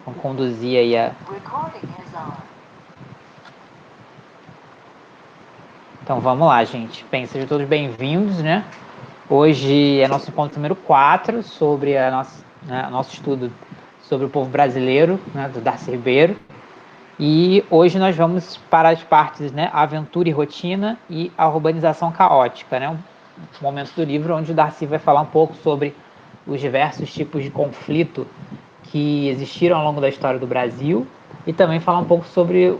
vão conduzir aí a... Então vamos lá, gente. Bem, sejam todos bem-vindos, né? Hoje é nosso ponto número 4 sobre nosso estudo sobre o povo brasileiro, né, do Darcy Ribeiro. E hoje nós vamos para as partes, né, aventura e rotina e a urbanização caótica, né? Um momento do livro onde o Darcy vai falar um pouco sobre os diversos tipos de conflito que existiram ao longo da história do Brasil e também falar um pouco sobre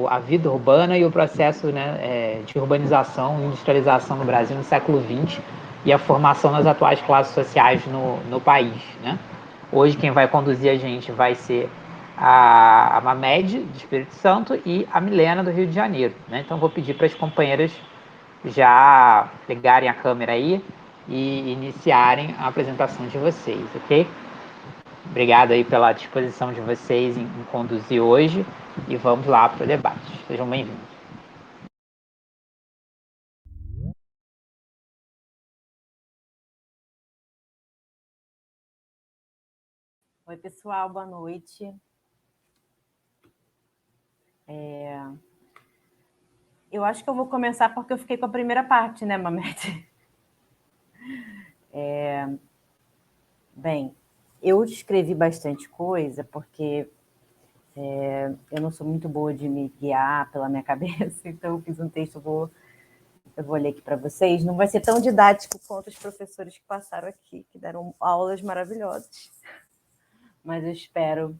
a vida urbana e o processo, né, de urbanização e industrialização no Brasil no século XX e a formação das atuais classes sociais no país, né? Hoje quem vai conduzir a gente vai ser a Mamed, do Espírito Santo, e a Milena, do Rio de Janeiro, né? Então vou pedir para as companheiras já ligarem a câmera aí e iniciarem a apresentação de vocês, ok? Obrigado aí pela disposição de vocês em conduzir hoje e vamos lá para o debate. Sejam bem-vindos. Oi, pessoal, boa noite. Eu acho que eu vou começar porque eu fiquei com a primeira parte, né, Mamed? Bem, eu escrevi bastante coisa porque eu não sou muito boa de me guiar pela minha cabeça, então eu fiz um texto, eu vou ler aqui para vocês. Não vai ser tão didático quanto os professores que passaram aqui, que deram aulas maravilhosas, mas eu espero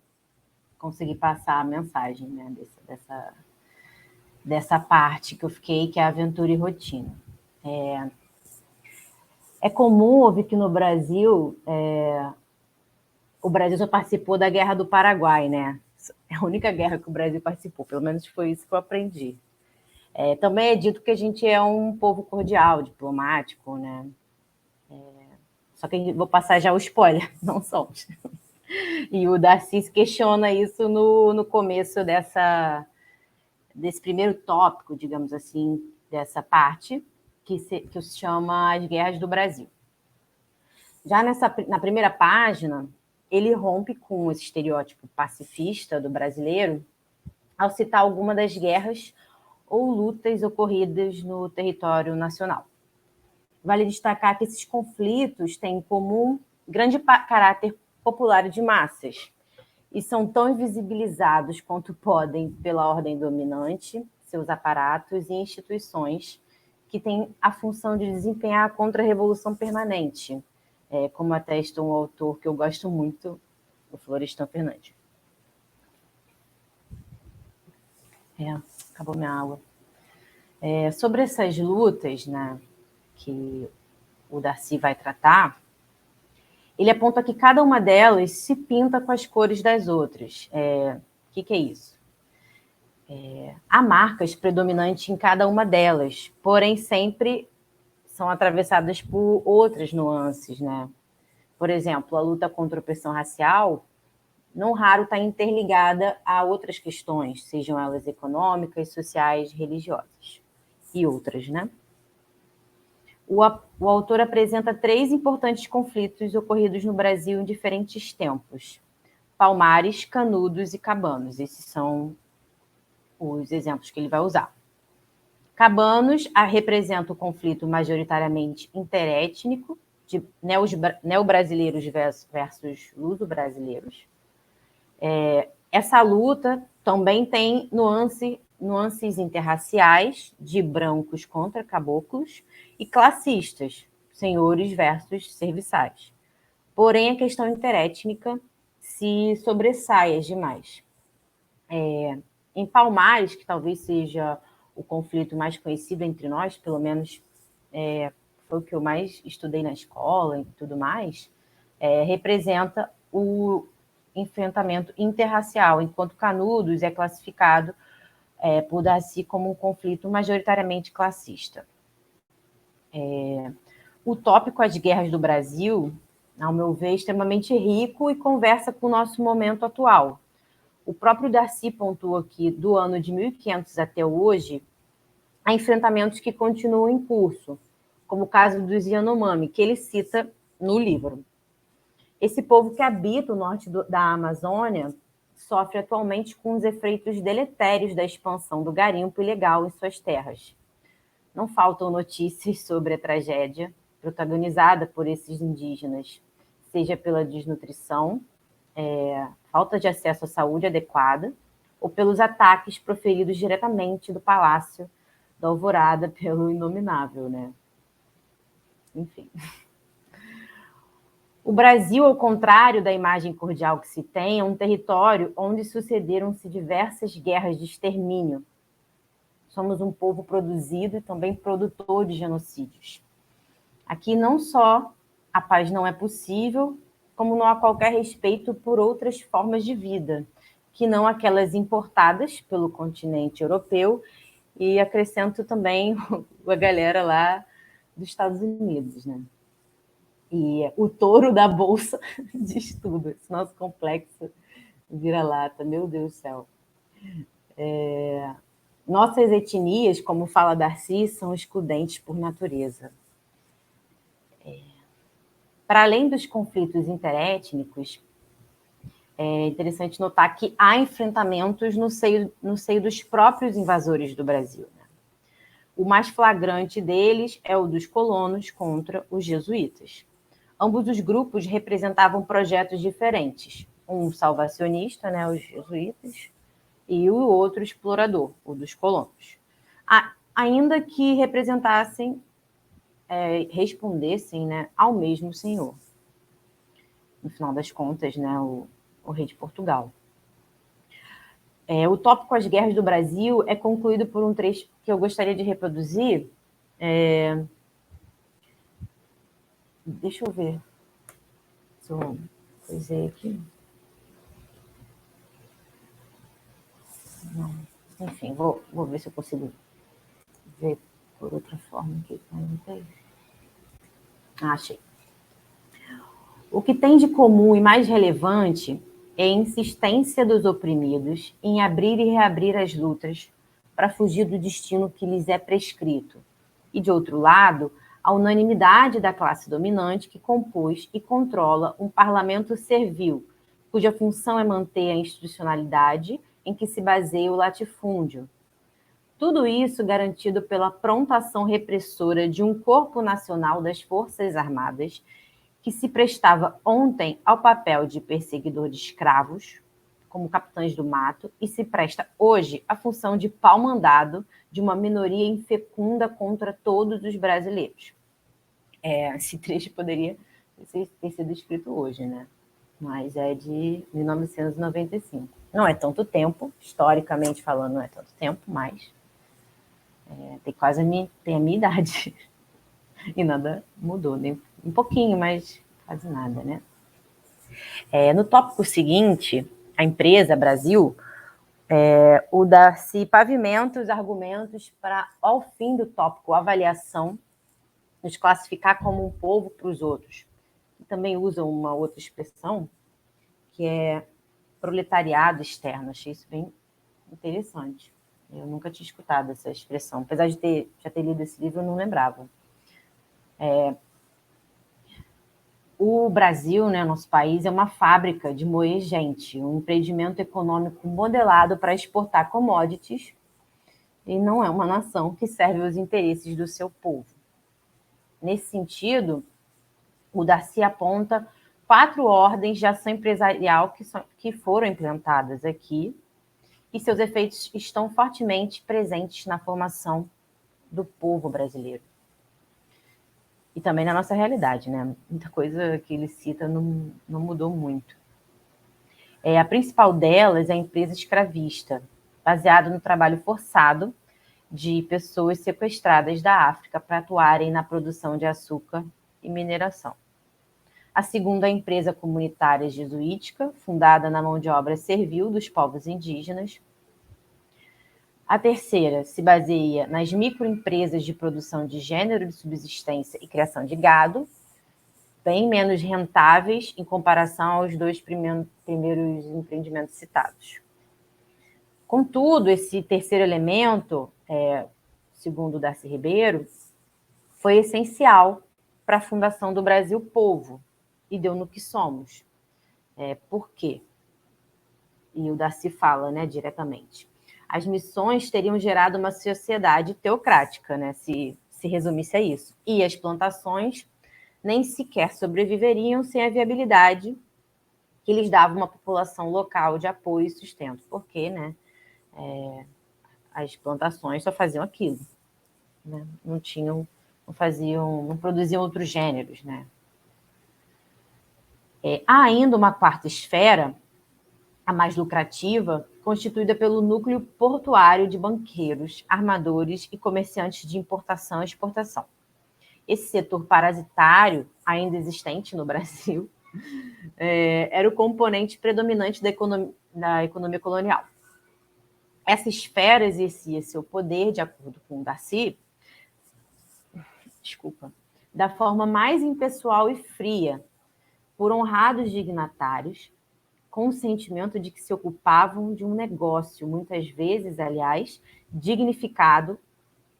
conseguir passar a mensagem, né, dessa parte que eu fiquei, que é aventura e rotina. É comum ouvir que no Brasil, o Brasil só participou da Guerra do Paraguai, né? É a única guerra que o Brasil participou, pelo menos foi isso que eu aprendi. Também é dito que a gente é um povo cordial, diplomático, né? Só que vou passar já o spoiler, não somos. E o Darcy questiona isso no começo desse primeiro tópico, digamos assim, dessa parte, que se chama As Guerras do Brasil. Já na primeira página, ele rompe com esse estereótipo pacifista do brasileiro ao citar alguma das guerras ou lutas ocorridas no território nacional. Vale destacar que esses conflitos têm em comum grande caráter popular e de massas, e são tão invisibilizados quanto podem pela ordem dominante, seus aparatos e instituições, que têm a função de desempenhar a contra-revolução permanente, como atesta um autor que eu gosto muito, o Florestan Fernandes. Acabou minha água. Sobre essas lutas, né, que o Darcy vai tratar, ele aponta que cada uma delas se pinta com as cores das outras. O que é isso? Há marcas predominantes em cada uma delas, porém sempre são atravessadas por outras nuances, né? Por exemplo, a luta contra a opressão racial, não raro está interligada a outras questões, sejam elas econômicas, sociais, religiosas e outras, né? O autor apresenta 3 importantes conflitos ocorridos no Brasil em diferentes tempos: Palmares, Canudos e Cabanos. Esses são os exemplos que ele vai usar. Cabanos representa o conflito majoritariamente interétnico, de neobrasileiros versus luso-brasileiros. Essa luta também tem nuances interraciais, de brancos contra caboclos, e classistas, senhores versus serviçais. Porém, a questão interétnica se sobressai as demais. Em Palmares, que talvez seja o conflito mais conhecido entre nós, pelo menos foi o que eu mais estudei na escola e tudo mais, representa o enfrentamento interracial, enquanto Canudos é classificado por Darcy como um conflito majoritariamente classista. O tópico As Guerras do Brasil, ao meu ver, é extremamente rico e conversa com o nosso momento atual. O próprio Darcy pontua que, do ano de 1500 até hoje, há enfrentamentos que continuam em curso, como o caso dos Yanomami, que ele cita no livro. Esse povo que habita o norte da Amazônia sofre atualmente com os efeitos deletérios da expansão do garimpo ilegal em suas terras. Não faltam notícias sobre a tragédia protagonizada por esses indígenas, seja pela desnutrição, falta de acesso à saúde adequada, ou pelos ataques proferidos diretamente do Palácio da Alvorada pelo Inominável, né? Enfim. O Brasil, ao contrário da imagem cordial que se tem, é um território onde sucederam-se diversas guerras de extermínio. Somos um povo produzido e também produtor de genocídios. Aqui não só a paz não é possível, como não há qualquer respeito por outras formas de vida, que não aquelas importadas pelo continente europeu, e acrescento também a galera lá dos Estados Unidos, né? E o touro da bolsa diz tudo. Esse nosso complexo vira-lata, meu Deus do céu. Nossas etnias, como fala Darcy, são excludentes por natureza. Para além dos conflitos interétnicos, é interessante notar que há enfrentamentos no seio dos próprios invasores do Brasil. Né? O mais flagrante deles é o dos colonos contra os jesuítas. Ambos os grupos representavam projetos diferentes. Um salvacionista, né, os jesuítas, e o outro explorador, o dos colonos. Ainda que respondessem, né, ao mesmo senhor. No final das contas, né, o rei de Portugal. O tópico As Guerras do Brasil é concluído por um trecho que eu gostaria de reproduzir. Deixa eu ver. Coisei aqui. Não. Enfim, vou ver se eu consigo ver por outra forma aqui. Achei. O que tem de comum e mais relevante é a insistência dos oprimidos em abrir e reabrir as lutas para fugir do destino que lhes é prescrito. E, de outro lado, a unanimidade da classe dominante que compôs e controla um parlamento servil, cuja função é manter a institucionalidade em que se baseia o latifúndio. Tudo isso garantido pela pronta ação repressora de um corpo nacional das Forças Armadas que se prestava ontem ao papel de perseguidor de escravos, como capitães do mato, e se presta hoje à função de pau-mandado de uma minoria infecunda contra todos os brasileiros. Esse trecho poderia ter sido escrito hoje, né? Mas é de 1995. Não é tanto tempo, historicamente falando, não é tanto tempo, mas tem a minha idade. E nada mudou, nem um pouquinho, mas quase nada, né? No tópico seguinte, a empresa Brasil, o Darcy pavimenta os argumentos para, ao fim do tópico avaliação, nos classificar como um povo para os outros. E também usa uma outra expressão, que é proletariado externo. Achei isso bem interessante. Eu nunca tinha escutado essa expressão. Apesar de já ter lido esse livro, eu não lembrava. O Brasil, né, nosso país, é uma fábrica de moer gente, um empreendimento econômico modelado para exportar commodities e não é uma nação que serve aos interesses do seu povo. Nesse sentido, o Darcy aponta 4 ordens de ação empresarial que foram implantadas aqui e seus efeitos estão fortemente presentes na formação do povo brasileiro. E também na nossa realidade, né? Muita coisa que ele cita não mudou muito. A principal delas é a empresa escravista, baseada no trabalho forçado de pessoas sequestradas da África para atuarem na produção de açúcar e mineração. A segunda é a empresa comunitária jesuítica, fundada na mão de obra servil dos povos indígenas. A terceira se baseia nas microempresas de produção de gênero de subsistência e criação de gado, bem menos rentáveis em comparação aos 2 primeiros empreendimentos citados. Contudo, esse terceiro elemento, segundo Darcy Ribeiro, foi essencial para a fundação do Brasil Povo e deu no que somos. Por quê? e o Darcy fala, né, diretamente. As missões teriam gerado uma sociedade teocrática, né, se resumisse a isso. E as plantações nem sequer sobreviveriam sem a viabilidade que lhes dava uma população local de apoio e sustento, porque, né, as plantações só faziam aquilo, né? Não produziam outros gêneros, né? Há ainda uma quarta esfera, a mais lucrativa, constituída pelo núcleo portuário de banqueiros, armadores e comerciantes de importação e exportação. Esse setor parasitário, ainda existente no Brasil, era o componente predominante da economia colonial. Essa esfera exercia seu poder, de acordo com o Darcy, da forma mais impessoal e fria, por honrados dignatários, com o sentimento de que se ocupavam de um negócio, muitas vezes, aliás, dignificado,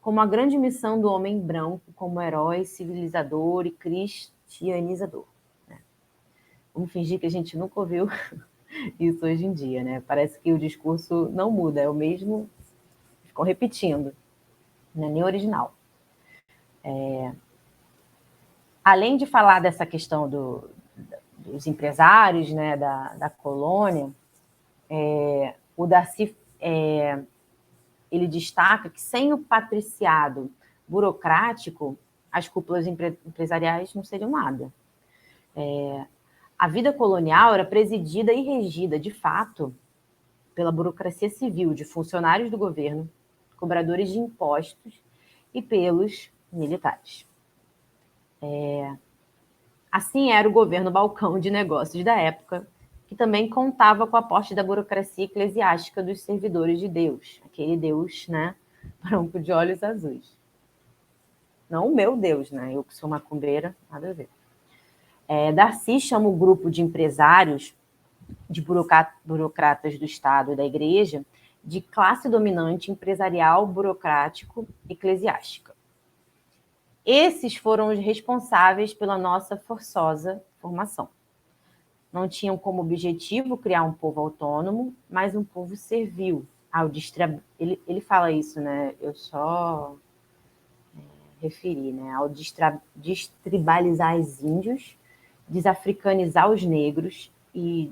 como a grande missão do homem branco como herói civilizador e cristianizador. Né? Vamos fingir que a gente nunca ouviu isso hoje em dia, né? Parece que o discurso não muda, é o mesmo, ficam repetindo, não é nem original. Além de falar dessa questão dos empresários, né, da colônia, o Darcy ele dstaca que sem o patriciado burocrático, as cúpulas empresariais não seriam nada. A vida colonial era presidida e regida, de fato, pela burocracia civil de funcionários do governo, cobradores de impostos e pelos militares. Assim era o governo balcão de negócios da época, que também contava com o aporte da burocracia eclesiástica dos servidores de Deus, aquele Deus, né, branco de olhos azuis. Não o meu Deus, né? Eu que sou macumbeira, nada a ver. Darcy chama o grupo de empresários, de burocratas do Estado e da Igreja, de classe dominante empresarial, burocrático, eclesiástica. Esses foram os responsáveis pela nossa forçosa formação. Não tinham como objetivo criar um povo autônomo, mas um povo servil. Ele fala isso, né? Eu só referi, né? Ao destribalizar os índios, desafricanizar os negros e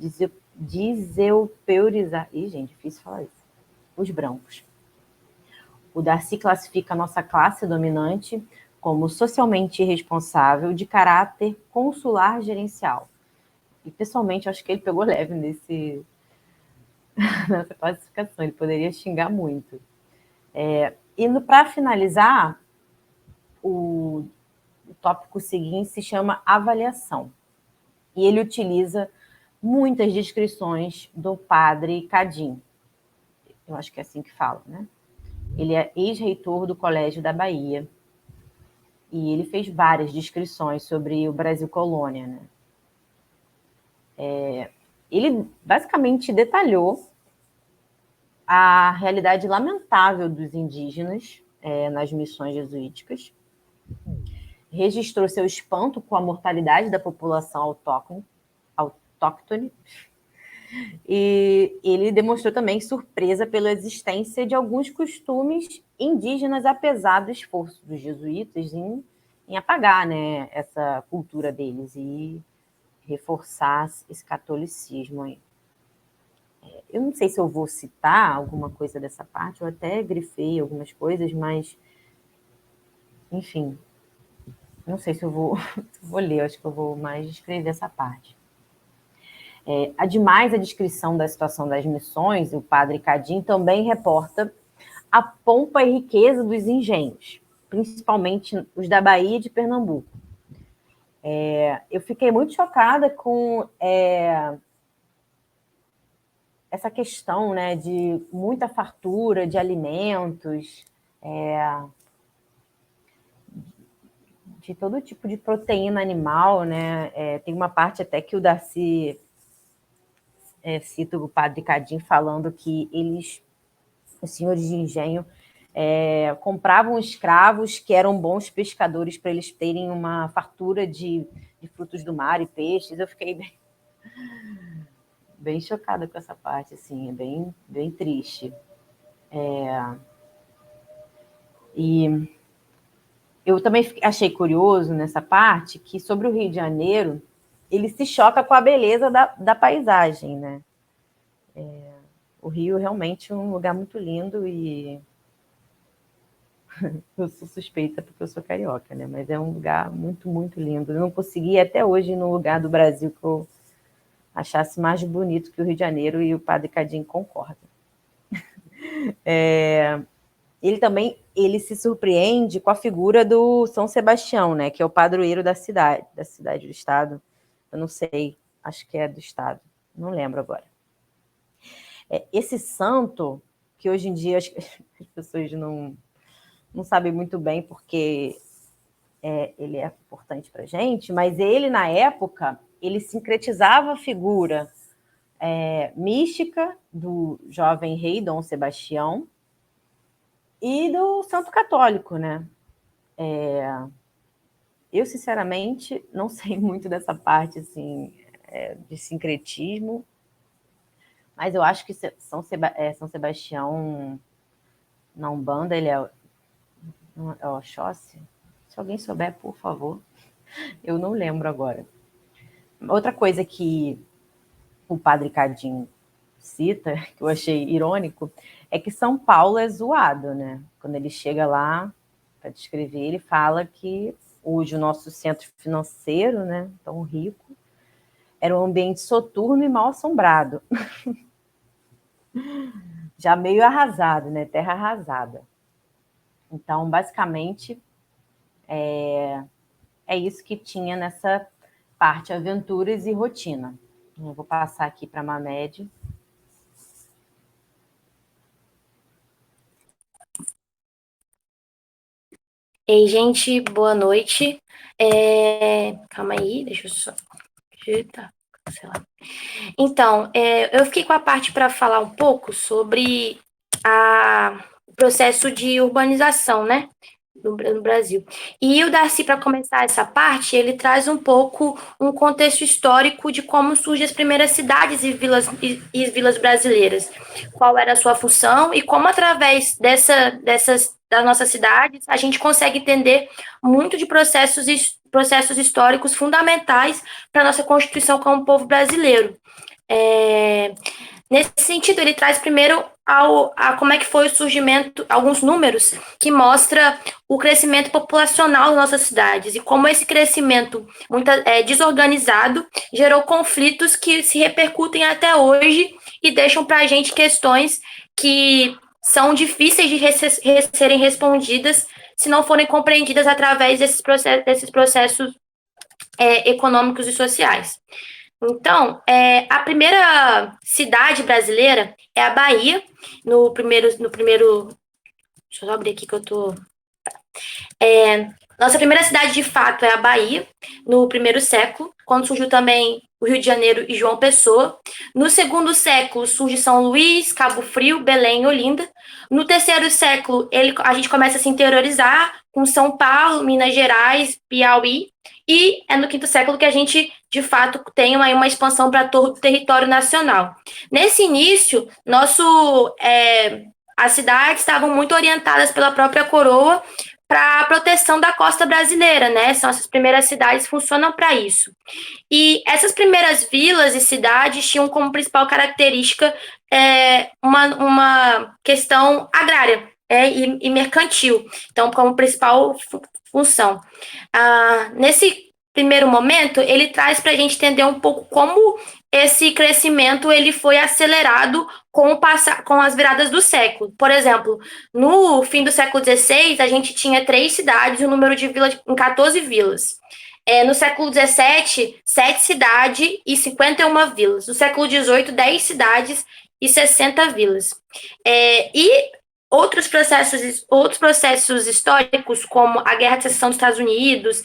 deseuperizar... Ih, gente, difícil falar isso. Os brancos. O Darcy classifica a nossa classe dominante como socialmente irresponsável, de caráter consular gerencial. E, pessoalmente, acho que ele pegou leve nessa classificação. Ele poderia xingar muito. E, para finalizar, o tópico seguinte se chama avaliação. E ele utiliza muitas descrições do padre Cadim. Eu acho que é assim que fala, né? Ele é ex-reitor do Colégio da Bahia. E ele fez várias descrições sobre o Brasil colônia, né? Ele basicamente detalhou a realidade lamentável dos indígenas nas missões jesuíticas, registrou seu espanto com a mortalidade da população autóctone, e ele demonstrou também surpresa pela existência de alguns costumes indígenas, apesar do esforço dos jesuítas em apagar, né, essa cultura deles e reforçar esse catolicismo aí. Eu não sei se eu vou citar alguma coisa dessa parte, eu até grifei algumas coisas, mas, enfim, não sei se eu vou ler, acho que eu vou mais descrever essa parte. Ademais, a descrição da situação das missões, o padre Cadim também reporta a pompa e riqueza dos engenhos, principalmente os da Bahia e de Pernambuco. Eu fiquei muito chocada com essa questão, né, de muita fartura de alimentos, de todo tipo de proteína animal, né? Tem uma parte até que o Darcy cita o padre Cadim falando que os senhores de engenho, compravam escravos que eram bons pescadores para eles terem uma fartura de frutos do mar e peixes. Eu fiquei bem chocada com essa parte, assim, é bem, bem triste. E eu também achei curioso nessa parte que sobre o Rio de Janeiro, ele se choca com a beleza da paisagem, né? O Rio realmente é um lugar muito lindo e eu sou suspeita porque eu sou carioca, né? Mas é um lugar muito, muito lindo. Eu não consegui até hoje ir num lugar do Brasil que eu achasse mais bonito que o Rio de Janeiro, e o Padre Cadinho concorda. Ele se surpreende com a figura do São Sebastião, né? Que é o padroeiro da cidade do estado. Eu não sei, acho que é do estado, não lembro agora. Esse santo, que hoje em dia as pessoas não sabem muito bem porque ele é importante para a gente, mas ele, na época, ele sincretizava a figura mística do jovem rei Dom Sebastião e do santo católico, né? Eu, sinceramente, não sei muito dessa parte assim, de sincretismo, mas eu acho que São Sebastião, na Umbanda, ele é o Oxóssi. Se alguém souber, por favor. Eu não lembro agora. Outra coisa que o Padre Cadinho cita, que eu achei irônico, é que São Paulo é zoado, né? Quando ele chega lá para descrever, ele fala que hoje o nosso centro financeiro, né, tão rico, era um ambiente soturno e mal assombrado. Já meio arrasado, né? Terra arrasada. Então, basicamente, é isso que tinha nessa parte, aventuras e rotina. Eu vou passar aqui para a Mamed. Ei, gente, boa noite. Calma aí, deixa eu só digitar, sei lá. Então, eu fiquei com a parte para falar um pouco sobre o processo de urbanização, né, no Brasil. E o Darcy, para começar essa parte, ele traz um pouco um contexto histórico de como surgem as primeiras cidades e vilas brasileiras, qual era a sua função e como, através das nossas cidades, a gente consegue entender muito de processos históricos fundamentais para a nossa Constituição como povo brasileiro. Nesse sentido, ele traz primeiro como é que foi o surgimento, alguns números que mostra o crescimento populacional das nossas cidades e como esse crescimento muito desorganizado gerou conflitos que se repercutem até hoje e deixam para a gente questões que são difíceis de serem respondidas se não forem compreendidas através desses processos econômicos e sociais. Então, a primeira cidade brasileira é a Bahia, no primeiro, deixa eu só abrir aqui que eu tô... Nossa primeira cidade, de fato, é a Bahia, no primeiro século, quando surgiu também o Rio de Janeiro e João Pessoa. No segundo século, surge São Luís, Cabo Frio, Belém e Olinda. No terceiro século, a gente começa a se interiorizar com São Paulo, Minas Gerais, Piauí. E é no quinto século que a gente, de fato, tem uma expansão para todo o território nacional. Nesse início, as cidades estavam muito orientadas pela própria coroa para a proteção da costa brasileira, né? Essas primeiras cidades funcionam para isso. E essas primeiras vilas e cidades tinham como principal característica uma questão agrária e mercantil, então, como principal função. Nesse primeiro momento, ele traz para a gente entender um pouco como esse crescimento ele foi acelerado com as viradas do século. Por exemplo, no fim do século XVI, a gente tinha 3 cidades e o número de vilas em 14 vilas. No século XVII, 7 cidades e 51 vilas. No século XVIII, 10 cidades e 60 vilas. E outros processos históricos, como a Guerra de Secessão dos Estados Unidos,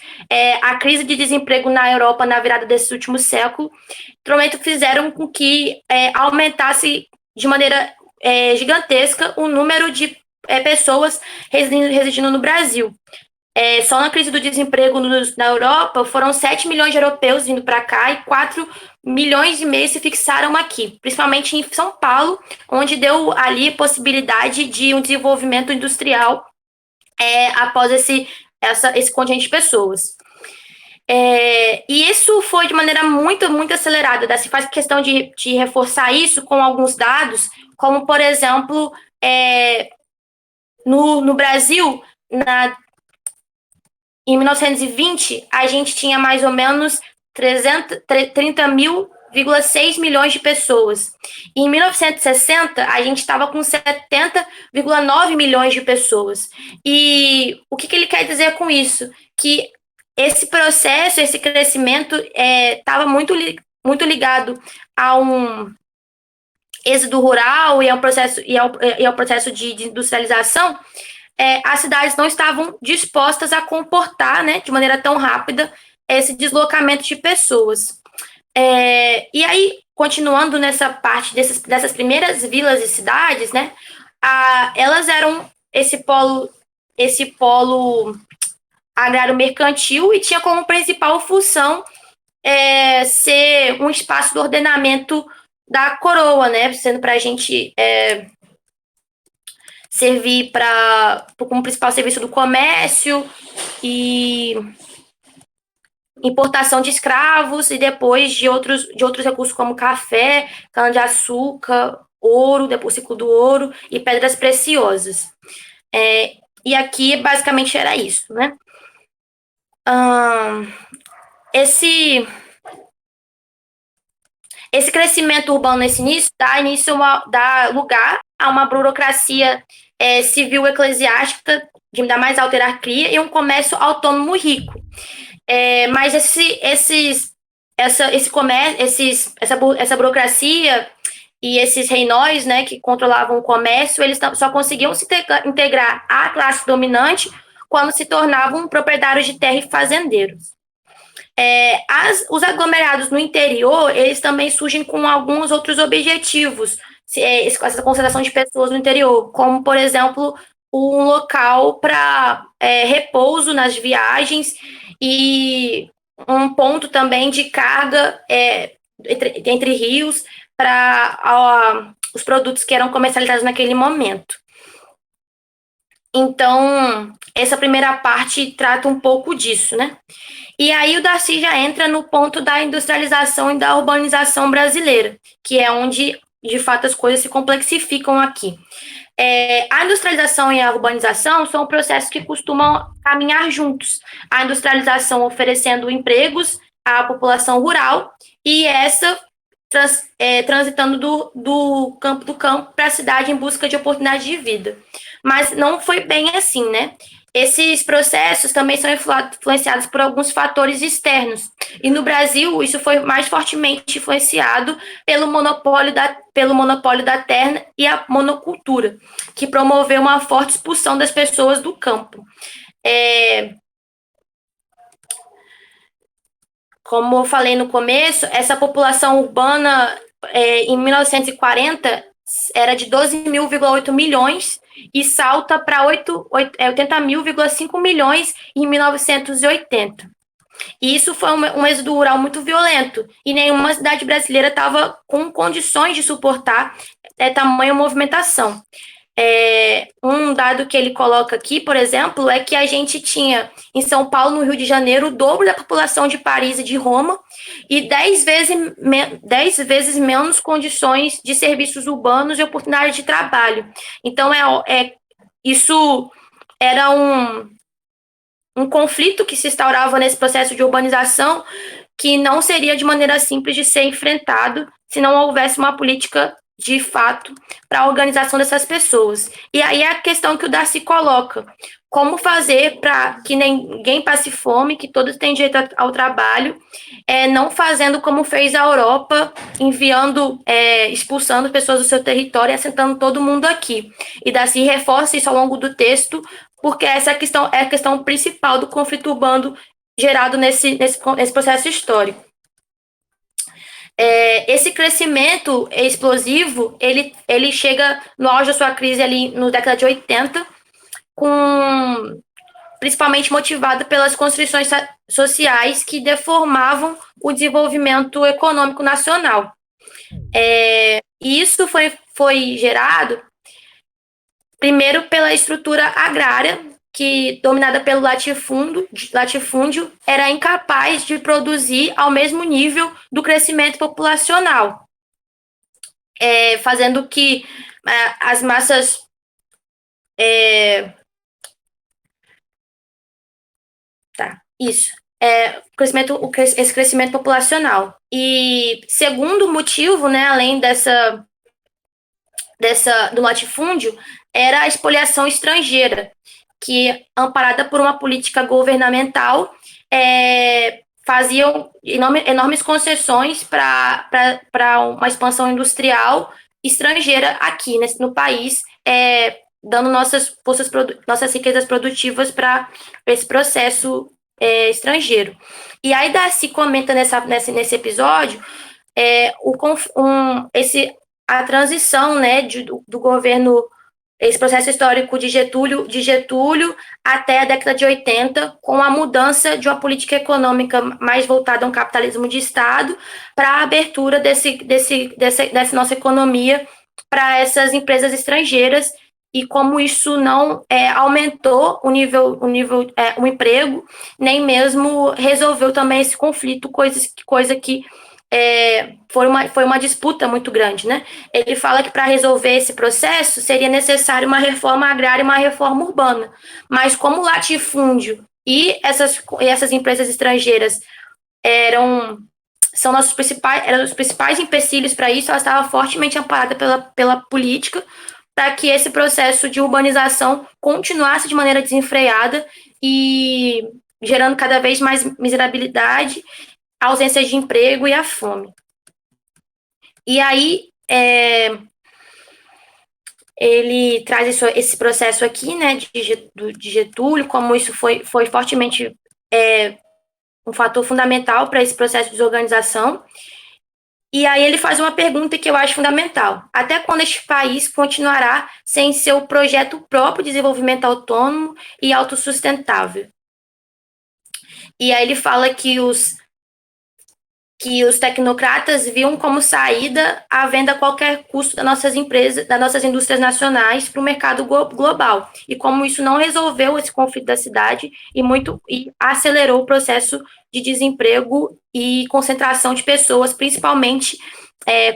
a crise de desemprego na Europa na virada desse último século, fizeram com que aumentasse de maneira gigantesca o número de pessoas residindo no Brasil. Só na crise do desemprego na Europa, foram 7 milhões de europeus vindo para cá e 4 milhões e meio se fixaram aqui, principalmente em São Paulo, onde deu ali possibilidade de um desenvolvimento industrial após esse contingente de pessoas. E isso foi de maneira muito, muito acelerada. Se faz questão de reforçar isso com alguns dados, como, por exemplo, no Brasil, em 1920, a gente tinha mais ou menos 30,6 milhões de pessoas. E em 1960, a gente estava com 70,9 milhões de pessoas. E o que ele quer dizer com isso? Que esse processo, esse crescimento estava muito ligado a um êxodo rural e ao processo de industrialização. As cidades não estavam dispostas a comportar, né, de maneira tão rápida esse deslocamento de pessoas. E aí, continuando nessa parte dessas primeiras vilas e cidades, né, elas eram esse polo agrário mercantil e tinha como principal função ser um espaço do ordenamento da coroa, né, sendo para a gente servir como principal serviço do comércio e importação de escravos e depois de outros recursos como café, cana-de-açúcar, ouro, depois o ciclo do ouro e pedras preciosas. E aqui basicamente era isso, né? Esse crescimento urbano nesse início dá lugar a uma burocracia civil eclesiástica da mais alta hierarquia e um comércio autônomo rico. Mas essa burocracia e esses reinóis, né, que controlavam o comércio, eles só conseguiam se integrar à classe dominante quando se tornavam proprietários de terra e fazendeiros. Os aglomerados no interior, eles também surgem com alguns outros objetivos, essa concentração de pessoas no interior, como, por exemplo, um local para repouso nas viagens e um ponto também de carga entre rios para os produtos que eram comercializados naquele momento. Então, essa primeira parte trata um pouco disso, né? E aí o Darcy já entra no ponto da industrialização e da urbanização brasileira, que é onde, de fato, as coisas se complexificam aqui. A industrialização e a urbanização são processos que costumam caminhar juntos. A industrialização oferecendo empregos à população rural e essa transitando do campo para a cidade em busca de oportunidade de vida. Mas não foi bem assim, né? Esses processos também são influenciados por alguns fatores externos. E no Brasil, isso foi mais fortemente influenciado pelo monopólio da terra e a monocultura, que promoveu uma forte expulsão das pessoas do campo. Como eu falei no começo, essa população urbana em 1940 era de 12,8 milhões e salta para 80,5 milhões em 1980. E isso foi um êxodo rural muito violento e nenhuma cidade brasileira estava com condições de suportar tamanha movimentação. Um dado que ele coloca aqui, por exemplo, é que a gente tinha em São Paulo, no Rio de Janeiro, o dobro da população de Paris e de Roma e 10 vezes menos condições de serviços urbanos e oportunidades de trabalho. Então, isso era um conflito que se instaurava nesse processo de urbanização que não seria de maneira simples de ser enfrentado se não houvesse uma política de fato para a organização dessas pessoas. E aí é a questão que o Darcy coloca: como fazer para que ninguém passe fome, que todos tenham direito ao trabalho, não fazendo como fez a Europa, expulsando pessoas do seu território e assentando todo mundo aqui. E Darcy reforça isso ao longo do texto, porque essa questão é a questão principal do conflito urbano gerado nesse processo histórico. Esse crescimento explosivo, ele chega no auge da sua crise ali na década de 80, com principalmente motivada pelas constrições sociais que deformavam o desenvolvimento econômico nacional. E isso foi gerado, primeiro, pela estrutura agrária, que, dominada pelo latifúndio, era incapaz de produzir ao mesmo nível do crescimento populacional, fazendo que as massas esse crescimento populacional. E segundo motivo, né, além do latifúndio, era a expoliação estrangeira, que, amparada por uma política governamental, faziam enormes concessões para uma expansão industrial estrangeira aqui no país, dando nossas riquezas produtivas para esse processo estrangeiro. E aí Darcy comenta nesse episódio a transição, né, do governo, esse processo histórico de Getúlio até a década de 80, com a mudança de uma política econômica mais voltada a um capitalismo de Estado para a abertura dessa nossa economia para essas empresas estrangeiras, e como isso não aumentou o emprego, nem mesmo resolveu também esse conflito, coisa que foi uma disputa muito grande, né? Ele fala que para resolver esse processo seria necessário uma reforma agrária e uma reforma urbana, mas como o latifúndio e essas empresas estrangeiras eram os principais empecilhos para isso, ela estava fortemente amparada pela política, para que esse processo de urbanização continuasse de maneira desenfreada e gerando cada vez mais miserabilidade, a ausência de emprego e a fome. E aí, ele traz esse processo aqui, né, de Getúlio, como isso foi fortemente um fator fundamental para esse processo de desorganização. E aí ele faz uma pergunta que eu acho fundamental. Até quando este país continuará sem seu projeto próprio de desenvolvimento autônomo e autossustentável? E aí ele fala que os tecnocratas viam como saída a venda a qualquer custo das nossas empresas, das nossas indústrias nacionais para o mercado global. E como isso não resolveu esse conflito da cidade e acelerou o processo de desemprego e concentração de pessoas, principalmente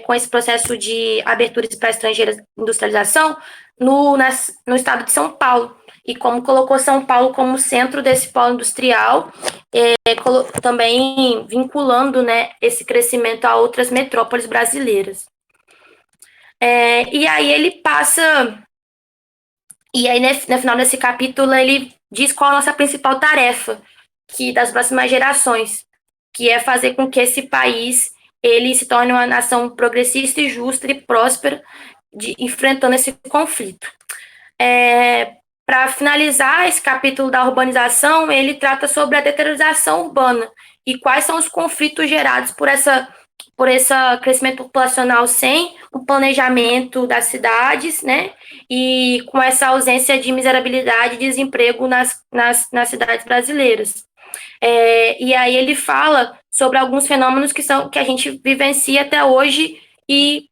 com esse processo de abertura para estrangeiras, industrialização, no estado de São Paulo. E como colocou São Paulo como centro desse polo industrial, também vinculando, né, esse crescimento a outras metrópoles brasileiras. E aí ele passa... E aí, no final desse capítulo, ele diz qual a nossa principal tarefa das próximas gerações, que é fazer com que esse país ele se torne uma nação progressista e justa e próspera, enfrentando esse conflito. Para finalizar esse capítulo da urbanização, ele trata sobre a deterioração urbana e quais são os conflitos gerados por esse crescimento populacional sem o planejamento das cidades, né? E com essa ausência de miserabilidade e desemprego nas cidades brasileiras. E aí ele fala sobre alguns fenômenos que a gente vivencia até hoje e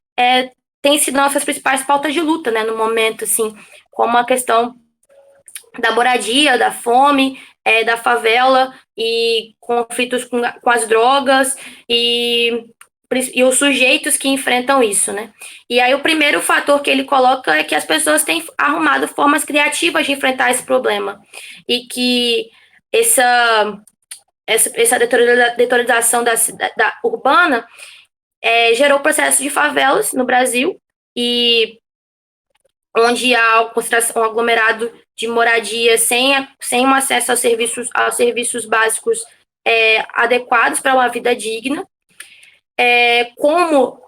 tem sido nossas principais pautas de luta, né, no momento, assim, como a questão da moradia, da fome, da favela e conflitos com as drogas e os sujeitos que enfrentam isso, né? E aí o primeiro fator que ele coloca é que as pessoas têm arrumado formas criativas de enfrentar esse problema e que essa deterioração da urbana gerou processo de favelas no Brasil, e onde há um aglomerado de moradia sem um acesso aos serviços básicos adequados para uma vida digna, como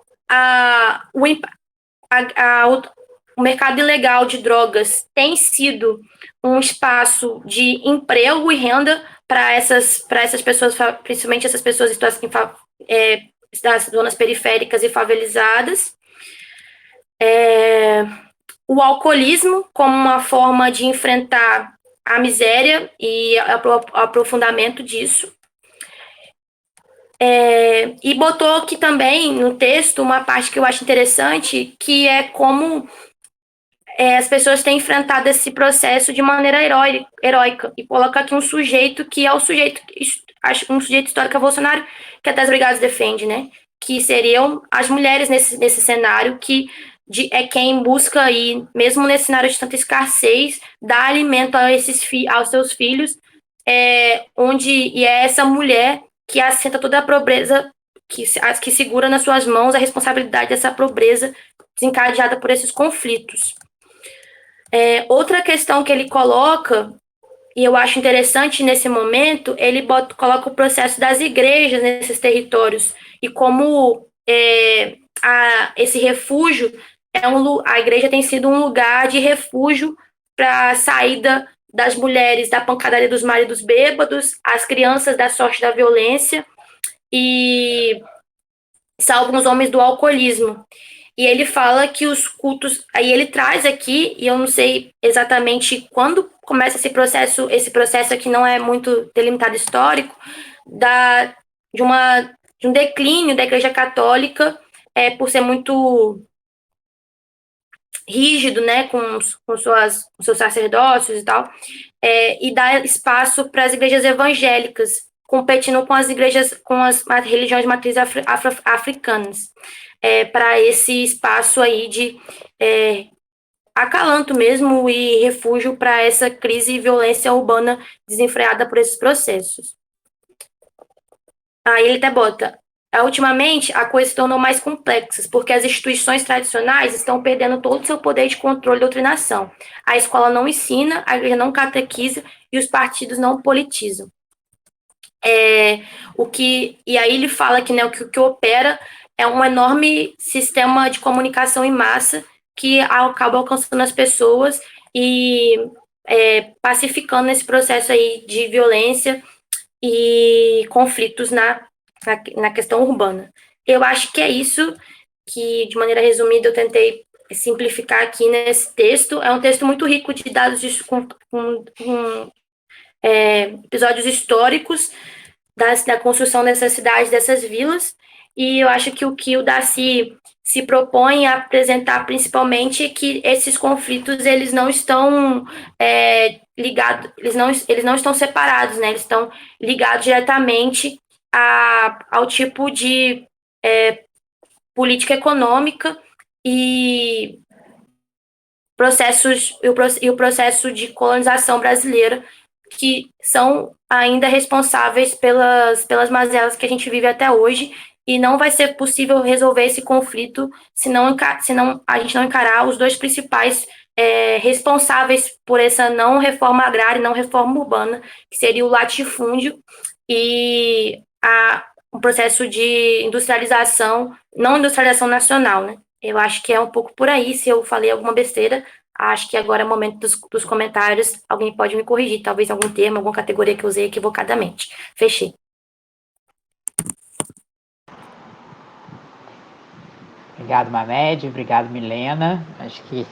o mercado ilegal de drogas tem sido um espaço de emprego e renda para essas pessoas, principalmente essas pessoas das zonas periféricas e favelizadas. O alcoolismo como uma forma de enfrentar a miséria e o aprofundamento disso. E botou aqui também no texto uma parte que eu acho interessante, que é como as pessoas têm enfrentado esse processo de maneira heróica. E coloca aqui um sujeito que é um sujeito histórico revolucionário que até as brigadas defende, né? Que seriam as mulheres nesse cenário, que é quem busca aí, mesmo nesse cenário de tanta escassez, dar alimento aos seus filhos, e é essa mulher que assenta toda a pobreza, que segura nas suas mãos a responsabilidade dessa pobreza desencadeada por esses conflitos. Outra questão que ele coloca, e eu acho interessante nesse momento, ele coloca o processo das igrejas nesses territórios e como esse refúgio a igreja tem sido um lugar de refúgio para a saída das mulheres da pancadaria dos maridos bêbados, as crianças da sorte da violência e salvam os homens do alcoolismo. E ele fala que os cultos, aí ele traz aqui, e eu não sei exatamente quando começa esse processo aqui não é muito delimitado histórico, de um declínio da Igreja Católica, por ser muito rígido, né, com seus sacerdócios e tal, e dar espaço para as igrejas evangélicas, competindo com as religiões de matriz africanas, para esse espaço aí de acalanto mesmo e refúgio para essa crise e violência urbana desenfreada por esses processos. Aí ele até bota: ultimamente, a coisa se tornou mais complexa, porque as instituições tradicionais estão perdendo todo o seu poder de controle e doutrinação. A escola não ensina, a igreja não catequiza e os partidos não politizam. E aí ele fala que, né, o que opera é um enorme sistema de comunicação em massa que acaba alcançando as pessoas e pacificando esse processo aí de violência e conflitos na questão urbana. Eu acho que é isso que, de maneira resumida, eu tentei simplificar aqui nesse texto. É um texto muito rico de dados com episódios históricos da construção dessas cidades, dessas vilas, e eu acho que o Darcy se propõe a apresentar principalmente é que esses conflitos eles não estão ligados, eles não estão separados, né? Eles estão ligados diretamente ao tipo de política econômica e o processo de colonização brasileira, que são ainda responsáveis pelas mazelas que a gente vive até hoje, e não vai ser possível resolver esse conflito se a gente não encarar os dois principais responsáveis por essa não reforma agrária e não reforma urbana, que seria o latifúndio e um processo de industrialização, não industrialização nacional, né? Eu acho que é um pouco por aí. Se eu falei alguma besteira, acho que agora é o momento dos comentários. Alguém pode me corrigir, talvez algum termo, alguma categoria que eu usei equivocadamente. Fechei. Obrigado, Mamed. Obrigado, Milena. Acho que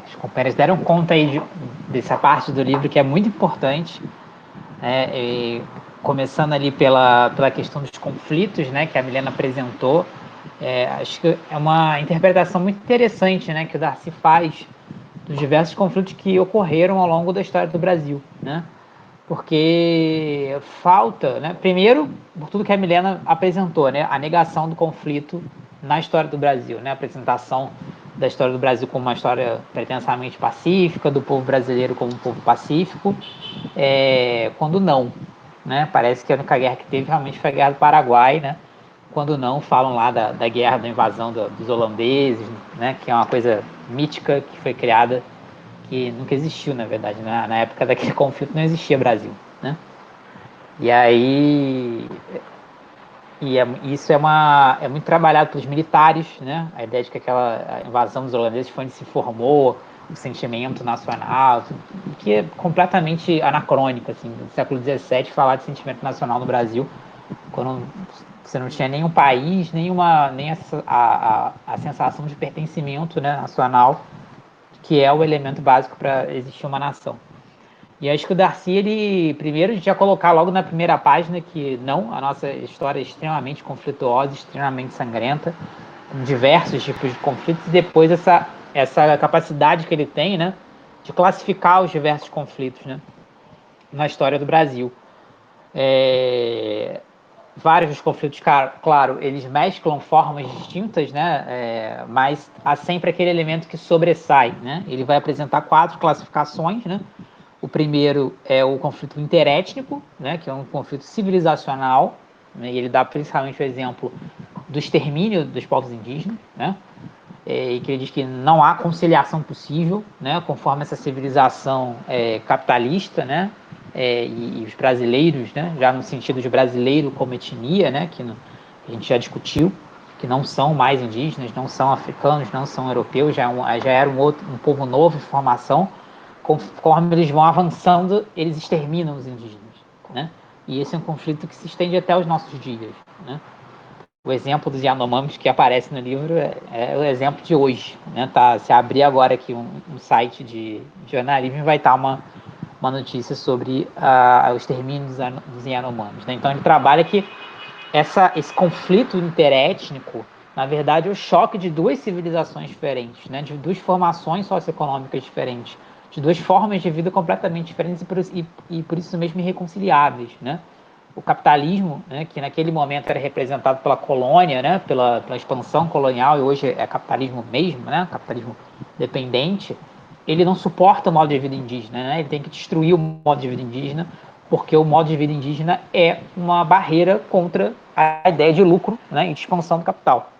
os companheiros deram conta aí dessa parte do livro que é muito importante, né? Começando ali pela questão dos conflitos, né, que a Milena apresentou. Acho que é uma interpretação muito interessante, né, que o Darcy faz dos diversos conflitos que ocorreram ao longo da história do Brasil, né? Porque falta, né, primeiro, por tudo que a Milena apresentou, né, a negação do conflito na história do Brasil, né, a apresentação da história do Brasil como uma história pretensamente pacífica, do povo brasileiro como um povo pacífico, quando não, né? Parece que a única guerra que teve realmente foi a Guerra do Paraguai, né? Quando não, falam lá da guerra da invasão dos holandeses, né? Que é uma coisa mítica que foi criada, que nunca existiu, na verdade, né? Na época daquele conflito não existia Brasil, né? E aí isso é muito trabalhado pelos militares, né? A ideia de que aquela invasão dos holandeses foi onde se formou o sentimento nacional, que é completamente anacrônico, assim, do século XVII, falar de sentimento nacional no Brasil, quando você não tinha nenhum país, nem a sensação de pertencimento, né, nacional, que é o elemento básico para existir uma nação. E acho que o Darcy, ele, primeiro, já colocar logo na primeira página que não, a nossa história é extremamente conflituosa, extremamente sangrenta, com diversos tipos de conflitos, e depois essa capacidade que ele tem, né, de classificar os diversos conflitos, né, na história do Brasil. Vários dos conflitos, claro, eles mesclam formas distintas, né, mas há sempre aquele elemento que sobressai, né? Ele vai apresentar 4 classificações, né? O primeiro é o conflito interétnico, né, que é um conflito civilizacional, né, e ele dá principalmente o exemplo do extermínio dos povos indígenas, né, e que ele diz que não há conciliação possível, né, conforme essa civilização capitalista, né, e os brasileiros, né, já no sentido de brasileiro como etnia, né, que a gente já discutiu, que não são mais indígenas, não são africanos, não são europeus, já era um povo novo em formação. Conforme eles vão avançando, eles exterminam os indígenas, né? E esse é um conflito que se estende até os nossos dias, né? O exemplo dos Yanomamis que aparece no livro é o exemplo de hoje, né? Tá, se abrir agora aqui um site de jornalismo, vai estar uma notícia sobre o extermínio dos Yanomamis, né? Então ele trabalha que esse conflito interétnico, na verdade, é o choque de duas civilizações diferentes, né? De duas formações socioeconômicas diferentes, de duas formas de vida completamente diferentes e por isso mesmo irreconciliáveis, né? O capitalismo, né, que naquele momento era representado pela colônia, né, pela expansão colonial, e hoje é capitalismo mesmo, né, capitalismo dependente, ele não suporta o modo de vida indígena, né, ele tem que destruir o modo de vida indígena, porque o modo de vida indígena é uma barreira contra a ideia de lucro, né, e de expansão do capital.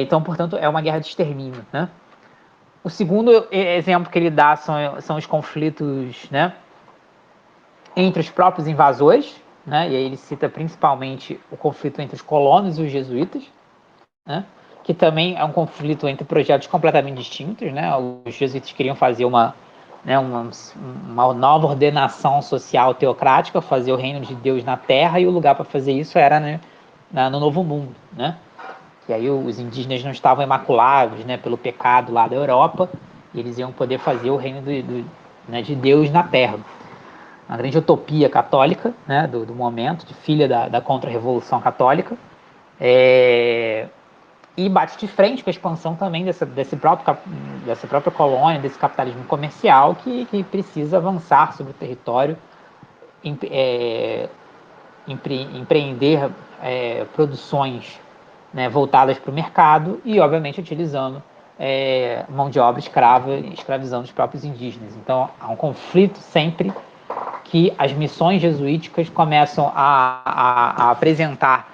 Então, portanto, é uma guerra de extermínio, né. O segundo exemplo que ele dá são os conflitos, né, entre os próprios invasores, né, e aí ele cita principalmente o conflito entre os colonos e os jesuítas, né, que também é um conflito entre projetos completamente distintos, né. Os jesuítas queriam fazer uma nova ordenação social teocrática, fazer o reino de Deus na Terra, e o lugar para fazer isso era, né, no Novo Mundo, né. Que aí os indígenas não estavam imaculados, né, pelo pecado lá da Europa, e eles iam poder fazer o reino né, de Deus na Terra. Uma grande utopia católica, né, do momento, de filha da contra-revolução católica, e bate de frente com a expansão também dessa própria colônia, desse capitalismo comercial que precisa avançar sobre o território, empreender produções, né, voltadas para o mercado e, obviamente, utilizando mão de obra escrava, escravizando os próprios indígenas. Então, há um conflito sempre que as missões jesuíticas começam a apresentar,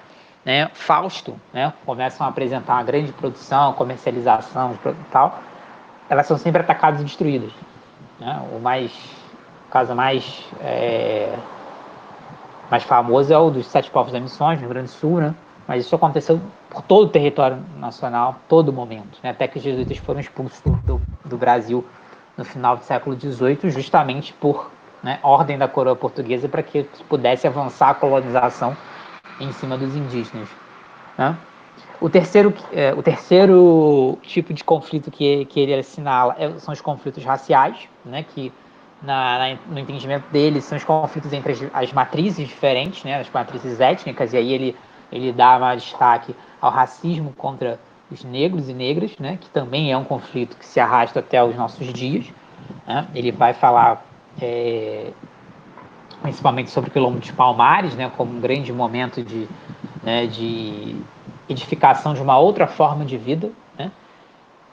né, Fausto, né, começam a apresentar uma grande produção, comercialização e tal, elas são sempre atacadas e destruídas, né? O caso mais famoso é o dos 7 povos da Missões, no Rio Grande do Sul, né? Mas isso aconteceu por todo o território nacional, todo momento, né? Até que os jesuítas foram expulsos do Brasil no final do século XVIII, justamente por, né, ordem da coroa portuguesa, para que pudesse avançar a colonização em cima dos indígenas, né? O terceiro tipo de conflito que ele assinala são os conflitos raciais, né, que no entendimento dele são os conflitos entre as matrizes diferentes, né, as matrizes étnicas, e aí ele dá mais destaque ao racismo contra os negros e negras, né, que também é um conflito que se arrasta até os nossos dias, né. Ele vai falar principalmente sobre o Quilombo dos Palmares, né, como um grande momento de edificação de uma outra forma de vida, né,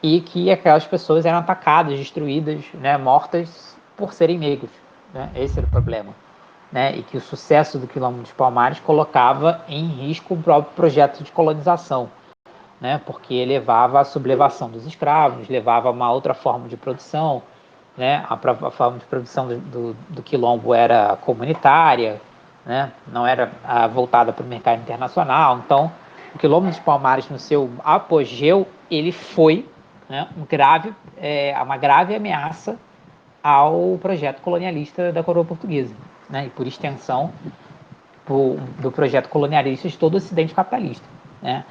e que aquelas pessoas eram atacadas, destruídas, né, mortas por serem negros, né, esse era o problema, né, e que o sucesso do Quilombo dos Palmares colocava em risco o próprio projeto de colonização, né, porque levava à sublevação dos escravos, levava a uma outra forma de produção, né, a forma de produção do quilombo era comunitária, né, não era voltada para o mercado internacional. Então, o Quilombo dos Palmares, no seu apogeu, ele foi, né, uma grave ameaça ao projeto colonialista da coroa portuguesa, né, e por extensão do projeto colonialista de todo o Ocidente capitalista, né.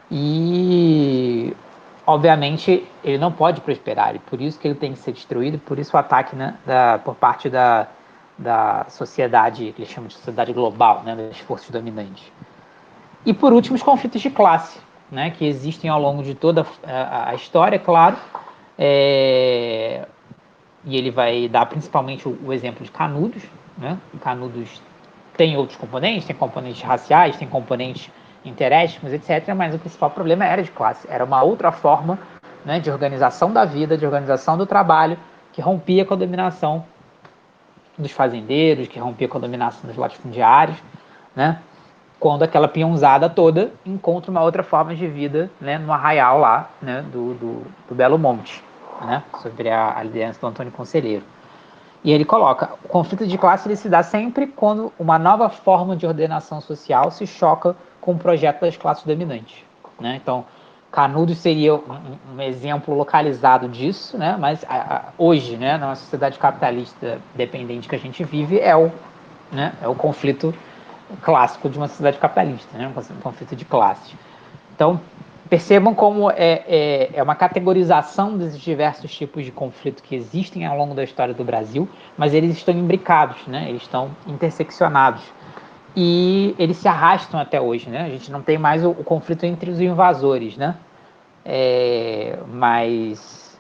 E obviamente, ele não pode prosperar, e por isso que ele tem que ser destruído, por isso o ataque, né, por parte da sociedade, que eles chamam de sociedade global, né, das forças dominantes. E, por último, os conflitos de classe, né, que existem ao longo de toda a história, claro, e ele vai dar principalmente o exemplo de Canudos, né? Canudos tem outros componentes, tem componentes raciais, tem componentes interétnicos, etc., mas o principal problema era de classe, era uma outra forma, né, de organização da vida, de organização do trabalho, que rompia com a dominação dos fazendeiros, que rompia com a dominação dos latifundiários, né? Quando aquela peãozada toda encontra uma outra forma de vida, né, no arraial lá, né, do Belo Monte, né, sobre a liderança do Antônio Conselheiro. E ele coloca, o conflito de classe ele se dá sempre quando uma nova forma de ordenação social se choca com o projeto das classes dominantes, né? Então, Canudos seria um exemplo localizado disso, né? Mas hoje, né, na sociedade capitalista dependente que a gente vive, né, é o conflito clássico de uma sociedade capitalista, né? Um conflito de classes. Então, percebam como é uma categorização desses diversos tipos de conflito que existem ao longo da história do Brasil, mas eles estão imbricados, né? Eles estão interseccionados. E eles se arrastam até hoje, né? A gente não tem mais o conflito entre os invasores, né? Mas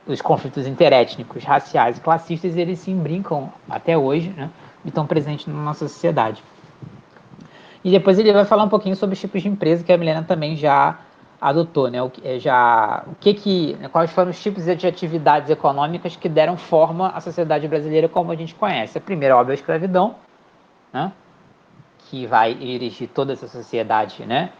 os conflitos interétnicos, raciais e classistas, eles se imbricam até hoje, né? E estão presentes na nossa sociedade. E depois ele vai falar um pouquinho sobre os tipos de empresa que a Milena também já adotou, né? Quais foram os tipos de atividades econômicas que deram forma à sociedade brasileira como a gente conhece. A primeira, óbvio, é a escravidão, né? Que vai dirigir toda essa sociedade, né?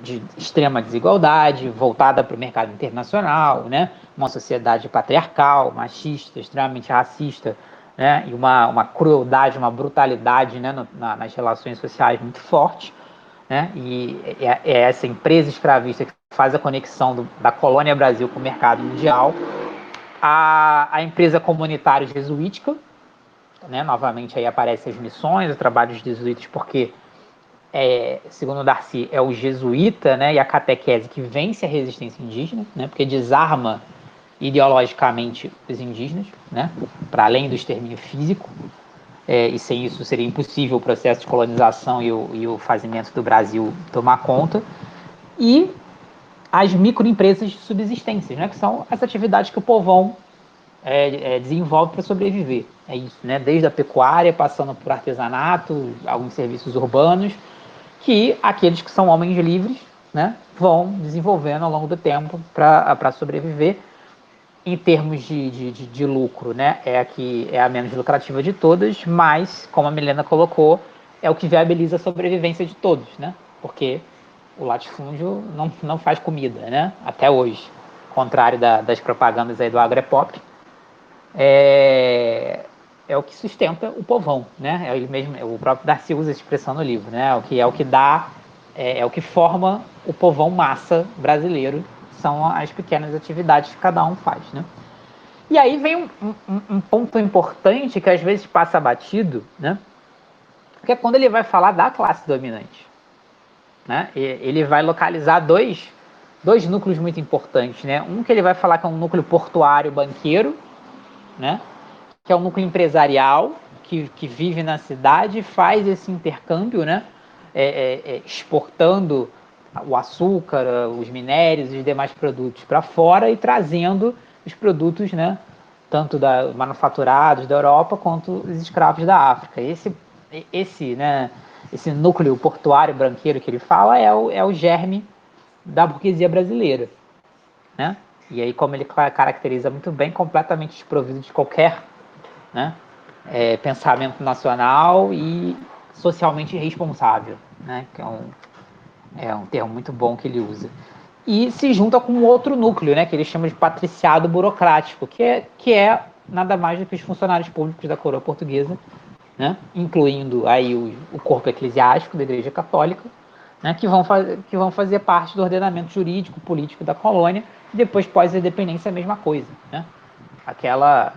De extrema desigualdade, voltada para o mercado internacional, né? Uma sociedade patriarcal, machista, extremamente racista, né? E uma crueldade, uma brutalidade, né? Nas relações sociais muito forte, né? E é essa empresa escravista que faz a conexão da colônia Brasil com o mercado mundial. A empresa comunitária jesuítica, né? Novamente aí aparecem as missões, o trabalho dos jesuítas, porque segundo Darcy, é o jesuíta, né, e a catequese que vence a resistência indígena, né, porque desarma ideologicamente os indígenas, né, para além do extermínio físico, e sem isso seria impossível o processo de colonização e o fazimento do Brasil tomar conta. E as microempresas de subsistência, né, que são as atividades que o povão desenvolve para sobreviver. É isso, né, desde a pecuária, passando por artesanato, alguns serviços urbanos, que aqueles que são homens livres, né, vão desenvolvendo ao longo do tempo para sobreviver. Em termos de lucro, né, é a menos lucrativa de todas, mas, como a Milena colocou, é o que viabiliza a sobrevivência de todos, né, porque o latifúndio não faz comida, né, até hoje, contrário das propagandas aí do Agrepop, é o que sustenta o povão, né? Ele mesmo, o próprio Darcy usa essa expressão no livro, né? O que dá, o que forma o povão massa brasileiro, são as pequenas atividades que cada um faz, né? E aí vem um ponto importante que às vezes passa batido, né? Que é quando ele vai falar da classe dominante, né? Ele vai localizar dois núcleos muito importantes, né? Um que ele vai falar que é um núcleo portuário banqueiro, né? Que é um núcleo empresarial que vive na cidade, faz esse intercâmbio, né? Exportando o açúcar, os minérios e os demais produtos para fora e trazendo os produtos, né? Tanto manufaturados da Europa quanto os escravos da África. Esse núcleo portuário branqueiro que ele fala é o germe da burguesia brasileira, né? E aí, como ele caracteriza muito bem, completamente desprovido de qualquer, né, pensamento nacional e socialmente responsável, né, que é um termo muito bom que ele usa. E se junta com outro núcleo, né, que ele chama de patriciado burocrático, que é nada mais do que os funcionários públicos da coroa portuguesa, né, incluindo aí o corpo eclesiástico da Igreja Católica, né, que vão fazer parte do ordenamento jurídico, político da colônia, e depois, pós-independência, a mesma coisa, né?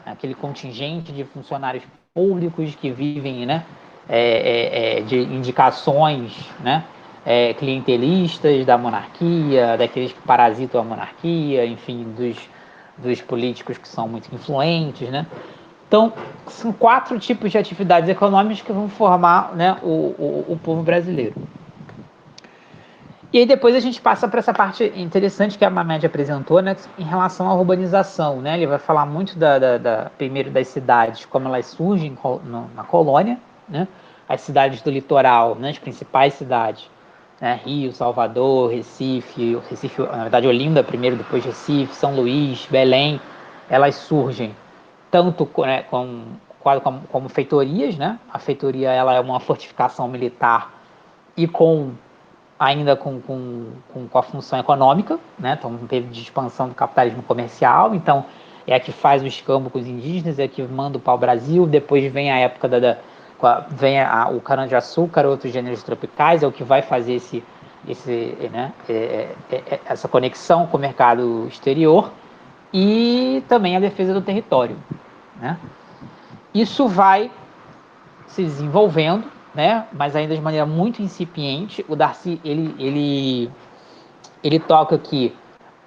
Aquele contingente de funcionários públicos que vivem, né, de indicações, né, clientelistas da monarquia, daqueles que parasitam a monarquia, enfim, dos políticos que são muito influentes, né? Então, são 4 tipos de atividades econômicas que vão formar, né, o povo brasileiro. E aí depois a gente passa para essa parte interessante que a Mamed apresentou, né, em relação à urbanização, né? Ele vai falar muito primeiro das cidades, como elas surgem na colônia, né? As cidades do litoral, né, as principais cidades, né? Rio, Salvador, Recife, na verdade Olinda primeiro, depois Recife, São Luís, Belém, elas surgem tanto, né, como feitorias, né? A feitoria ela é uma fortificação militar e ainda com a função econômica, né? Então teve de expansão do capitalismo comercial, então é a que faz o escambo com os indígenas, é a que manda o pau-brasil, depois vem a época o cana-de-açúcar, outros gêneros tropicais, é o que vai fazer né, essa conexão com o mercado exterior e também a defesa do território, né? Isso vai se desenvolvendo, né? Mas ainda de maneira muito incipiente. O Darcy ele toca que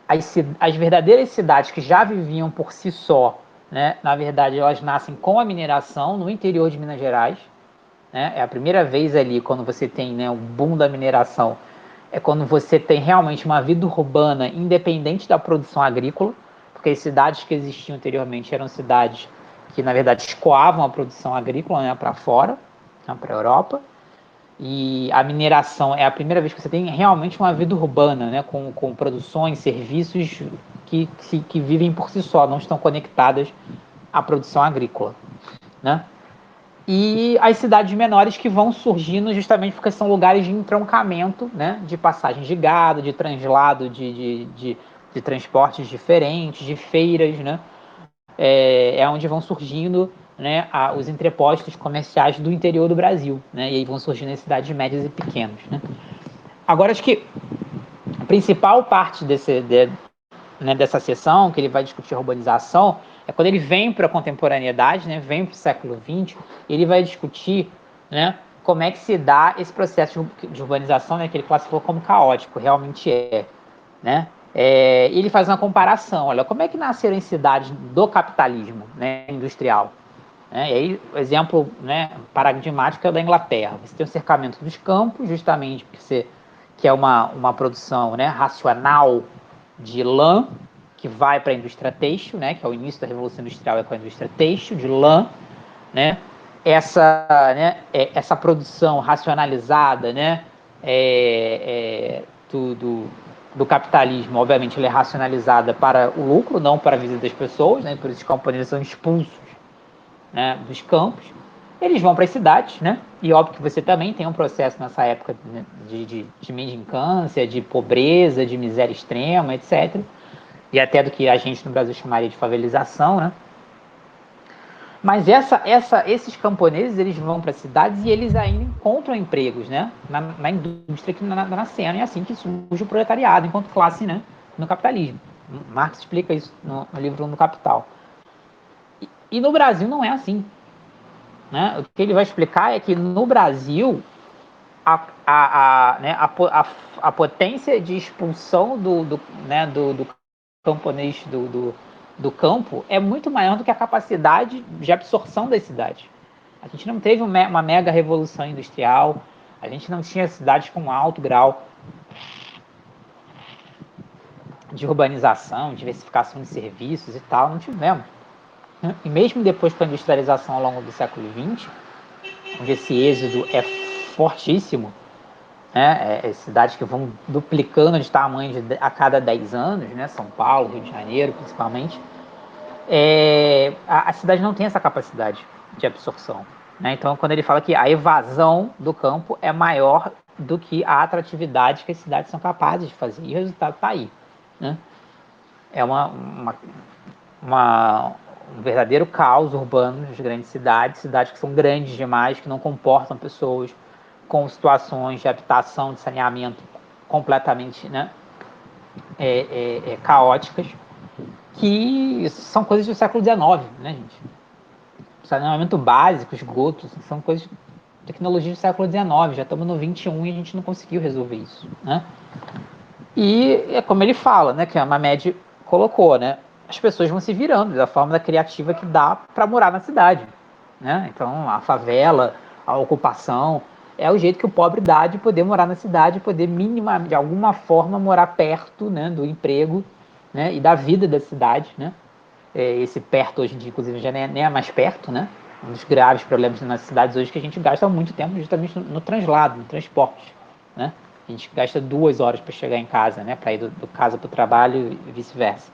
as verdadeiras cidades que já viviam por si só, né? Na verdade, elas nascem com a mineração no interior de Minas Gerais, né? É a primeira vez ali quando você tem, né, o boom da mineração. É quando você tem realmente uma vida urbana independente da produção agrícola, porque as cidades que existiam anteriormente eram cidades que, na verdade, escoavam a produção agrícola, né, para fora, né, para a Europa. E a mineração é a primeira vez que você tem realmente uma vida urbana, né, com produções, serviços que vivem por si só, não estão conectadas à produção agrícola, né? E as cidades menores que vão surgindo justamente porque são lugares de entroncamento, né, de passagens de gado, de translado de transportes diferentes, de feiras, né? É onde vão surgindo, né, os entrepostos comerciais do interior do Brasil, né? E aí vão surgindo as cidades médias e pequenas, né? Agora, acho que a principal parte né, dessa sessão, que ele vai discutir a urbanização, é quando ele vem para a contemporaneidade, né, vem para o século XX, ele vai discutir, né, como é que se dá esse processo de urbanização, né, que ele classificou como caótico, realmente né? Ele faz uma comparação, olha, como é que nasceram as cidades do capitalismo, né, industrial? Né? E aí, o exemplo, né, paradigmático é da Inglaterra. Você tem o cercamento dos campos, justamente que é uma produção, né, racional de lã, que vai para a indústria têxtil, né, que é o início da Revolução Industrial, é com a indústria têxtil, de lã, né, essa produção racionalizada, né, do capitalismo, obviamente, ela é racionalizada para o lucro, não para a vida das pessoas, né, por isso os camponeses são expulsos, né, dos campos. Eles vão para as cidades, né? E óbvio que você também tem um processo nessa época, né, de mendicância, de pobreza, de miséria extrema, etc. E até do que a gente no Brasil chamaria de favelização, né? Mas esses camponeses, eles vão para as cidades e eles ainda encontram empregos, né? Na indústria que está nascendo. E é assim que surge o proletariado enquanto classe, né, no capitalismo. Marx explica isso no livro No Capital. E no Brasil não é assim. Né? O que ele vai explicar é que no Brasil né, a potência de expulsão do camponês do campo é muito maior do que a capacidade de absorção das cidades. A gente não teve uma mega revolução industrial, a gente não tinha cidades com alto grau de urbanização, diversificação de serviços e tal, não tivemos. E mesmo depois com a industrialização ao longo do século XX, onde esse êxodo é fortíssimo, né? Cidades que vão duplicando de tamanho a cada 10 anos, né? São Paulo, Rio de Janeiro, principalmente. A cidade não tem essa capacidade de absorção. Né? Então, quando ele fala que a evasão do campo é maior do que a atratividade que as cidades são capazes de fazer. E o resultado está aí. Né? É um verdadeiro caos urbano nas grandes cidades que são grandes demais, que não comportam pessoas, com situações de habitação, de saneamento completamente, né, caóticas, que são coisas do século XIX, né, gente? Saneamento básico, esgotos, são coisas tecnologia do século XIX, já estamos no XXI e a gente não conseguiu resolver isso, né? E é como ele fala, né, que a Mamed colocou, né? As pessoas vão se virando da forma da criativa que dá para morar na cidade, né? Então, a favela, a ocupação, é o jeito que o pobre dá de poder morar na cidade, poder de alguma forma morar perto, né, do emprego, né, e da vida da cidade, né? Esse perto hoje em dia, inclusive, já nem é mais perto, né? Um dos graves problemas nas cidades hoje é que a gente gasta muito tempo justamente no translado, no transporte, né? A gente gasta 2 horas para chegar em casa, né? Para ir do casa para o trabalho e vice-versa.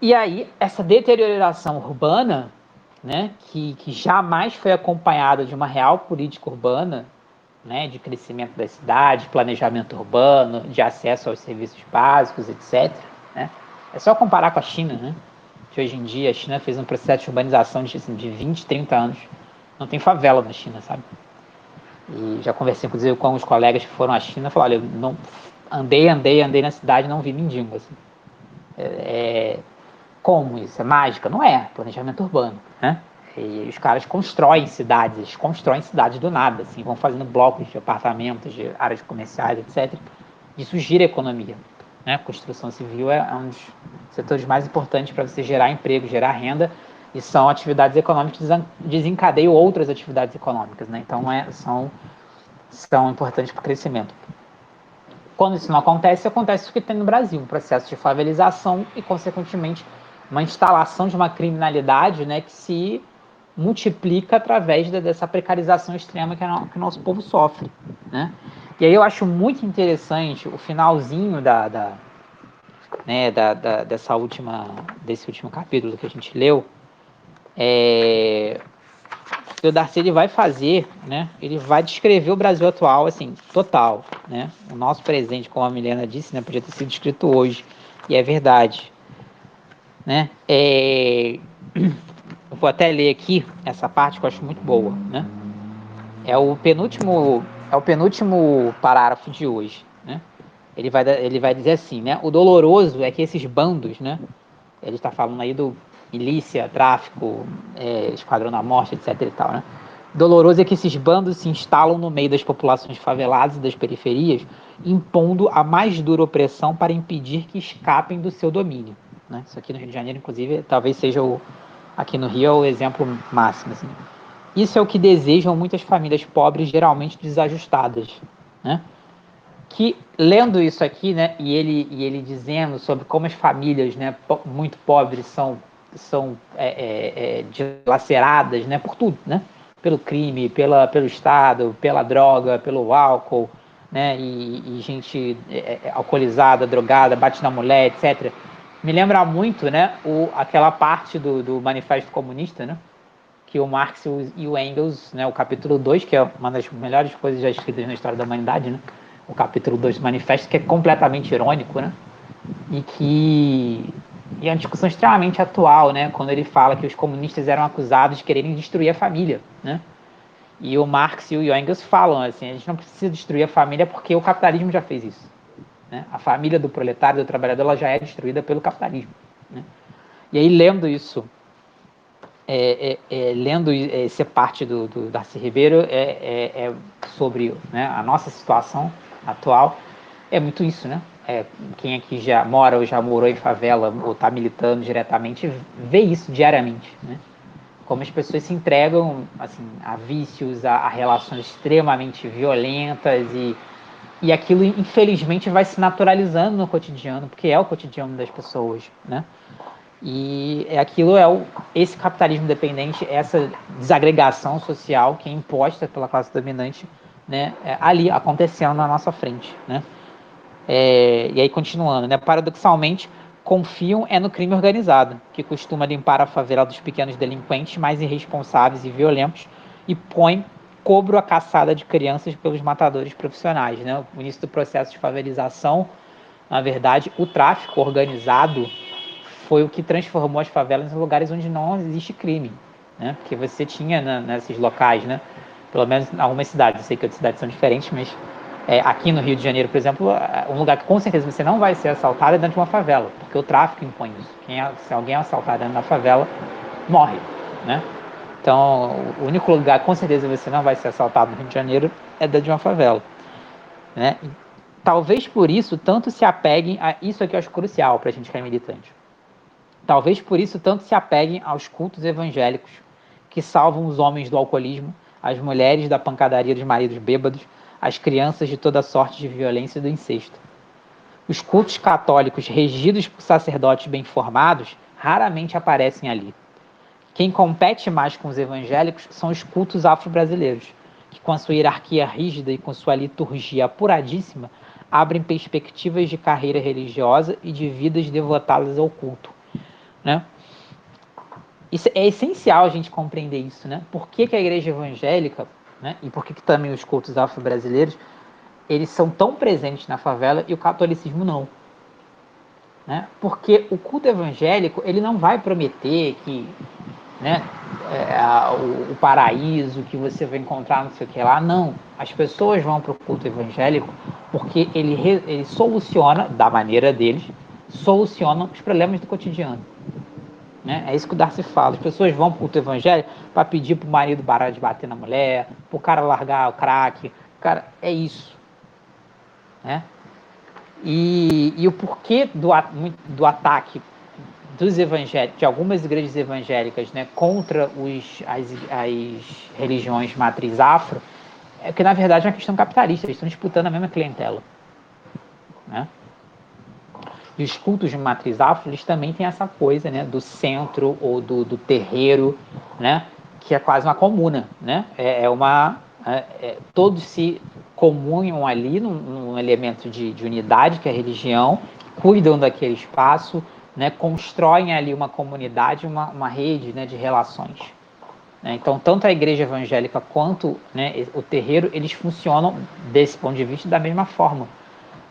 E aí, essa deterioração urbana, né, que jamais foi acompanhada de uma real política urbana, né, de crescimento da cidade, planejamento urbano, de acesso aos serviços básicos, etc., né? É só comparar com a China, né? Que hoje em dia a China fez um processo de urbanização de 20, 30 anos. Não tem favela na China, sabe? E já conversei, inclusive, com alguns colegas que foram à China e falaram, olha, eu não andei na cidade e não vi mendigo, assim. Como isso? É mágica? Não é. Planejamento urbano, né? E os caras constroem cidades do nada, assim, vão fazendo blocos de apartamentos, de áreas comerciais, etc. Isso gira a economia, né? A construção civil é um dos setores mais importantes para você gerar emprego, gerar renda, e são atividades econômicas que desencadeiam outras atividades econômicas, né? Então, são importantes para o crescimento. Quando isso não acontece, acontece o que tem no Brasil, um processo de favelização e, consequentemente, uma instalação de uma criminalidade, né, que se multiplica através dessa precarização extrema que o nosso povo sofre, né? E aí eu acho muito interessante o finalzinho desse último capítulo que a gente leu. O Darcy ele vai fazer, né? Ele vai descrever o Brasil atual, assim, total, né? O nosso presente, como a Milena disse, né? Podia ter sido escrito hoje, e é verdade, né? Eu vou até ler aqui essa parte que eu acho muito boa, né? É o penúltimo parágrafo de hoje, né? Ele vai dizer assim, né? O doloroso é que esses bandos, né? Ele está falando aí do milícia, tráfico, esquadrão da morte, etc. e tal, né? Doloroso é que esses bandos se instalam no meio das populações faveladas e das periferias, impondo a mais dura opressão para impedir que escapem do seu domínio, né? Isso aqui no Rio de Janeiro, inclusive, talvez seja aqui no Rio é o exemplo máximo, assim. Isso é o que desejam muitas famílias pobres, geralmente desajustadas, né? Que lendo isso aqui, né, e ele dizendo sobre como as famílias, né, muito pobres são dilaceradas, né, por tudo, né, pelo crime, pelo Estado, pela droga, pelo álcool, né, e gente alcoolizada, drogada, bate na mulher, etc. Me lembra muito, né, aquela parte do Manifesto Comunista, né, que o Marx e o Engels, né, o capítulo 2, que é uma das melhores coisas já escritas na história da humanidade, né, o capítulo 2 do Manifesto, que é completamente irônico, né, e é uma discussão extremamente atual, né, quando ele fala que os comunistas eram acusados de quererem destruir a família, né, e o Marx e o Engels falam assim, a gente não precisa destruir a família porque o capitalismo já fez isso, né, a família do proletário, do trabalhador, ela já é destruída pelo capitalismo, né, e aí lendo isso, lendo essa parte do Darcy Ribeiro sobre, né, a nossa situação atual, é muito isso, né? Quem aqui já mora ou já morou em favela ou está militando diretamente vê isso diariamente, né? Como as pessoas se entregam assim, a vícios, a relações extremamente violentas e aquilo infelizmente vai se naturalizando no cotidiano, porque é o cotidiano das pessoas, né? E esse capitalismo dependente, essa desagregação social que é imposta pela classe dominante, né, ali acontecendo na nossa frente, né? E aí continuando, né? Paradoxalmente, confiam no crime organizado, que costuma limpar a favela dos pequenos delinquentes mais irresponsáveis e violentos e põe cobro a caçada de crianças pelos matadores profissionais, né? O início do processo de favelização, na verdade, o tráfico organizado foi o que transformou as favelas em lugares onde não existe crime, né? Porque você tinha nesses locais, né? Pelo menos em algumas cidades, eu sei que outras cidades são diferentes, mas aqui no Rio de Janeiro, por exemplo, um lugar que com certeza você não vai ser assaltado é dentro de uma favela, porque o tráfico impõe isso. Se alguém é assaltado dentro da favela, morre, né? Então, o único lugar, com certeza, você não vai ser assaltado no Rio de Janeiro é dentro de uma favela, né? E, talvez por isso, tanto se apeguem a... Isso aqui eu acho crucial para a gente que é militante. Talvez por isso, tanto se apeguem aos cultos evangélicos que salvam os homens do alcoolismo, as mulheres da pancadaria dos maridos bêbados, as crianças de toda sorte de violência e do incesto. Os cultos católicos regidos por sacerdotes bem formados raramente aparecem ali. Quem compete mais com os evangélicos são os cultos afro-brasileiros, que com a sua hierarquia rígida e com sua liturgia apuradíssima, abrem perspectivas de carreira religiosa e de vidas devotadas ao culto, né? Isso é essencial a gente compreender isso, né? Por que a igreja evangélica, né, e por que também os cultos afro-brasileiros, eles são tão presentes na favela e o catolicismo não, né? Porque o culto evangélico, ele não vai prometer que, né, o paraíso que você vai encontrar não sei o que lá, não. As pessoas vão para o culto evangélico porque ele soluciona, da maneira deles, soluciona os problemas do cotidiano, né? É isso que o Darcy fala. As pessoas vão para o culto evangélico para pedir para o marido parar de bater na mulher, para o cara largar o crack. Cara, é isso, né? E o porquê do ataque dos evangélicos, de algumas igrejas evangélicas, né, contra as religiões matriz afro, é que na verdade é uma questão capitalista, eles estão disputando a mesma clientela, né? E os cultos de matriz afro, eles também têm essa coisa, né, do centro ou do terreiro, né, que é quase uma comuna, né? Todos se comunham ali num elemento de unidade, que é a religião, cuidam daquele espaço, né, constroem ali uma comunidade, uma rede, né, de relações. Então, tanto a igreja evangélica quanto, né, o terreiro, eles funcionam, desse ponto de vista, da mesma forma,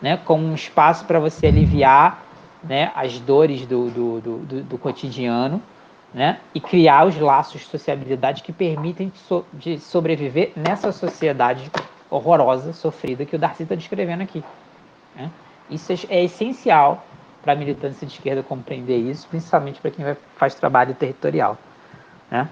né, como um espaço para você aliviar, né, as dores do cotidiano, né, e criar os laços de sociabilidade que permitem de sobreviver nessa sociedade horrorosa, sofrida, que o Darcy está descrevendo aqui, né? Isso é essencial para a militância de esquerda compreender isso, principalmente para quem faz trabalho territorial, né?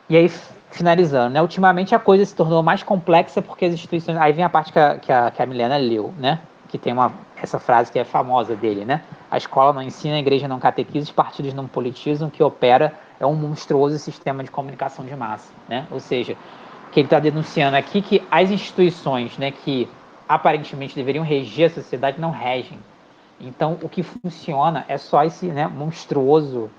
E aí, finalizando, né? Ultimamente a coisa se tornou mais complexa porque as instituições... Aí vem a parte que a Milena leu, né? Que tem essa frase que é famosa dele, né? A escola não ensina, a igreja não catequiza, os partidos não politizam, o que opera é um monstruoso sistema de comunicação de massa, né? Ou seja, que ele está denunciando aqui que as instituições, né, que aparentemente deveriam reger a sociedade não regem. Então, o que funciona é só esse, né, monstruoso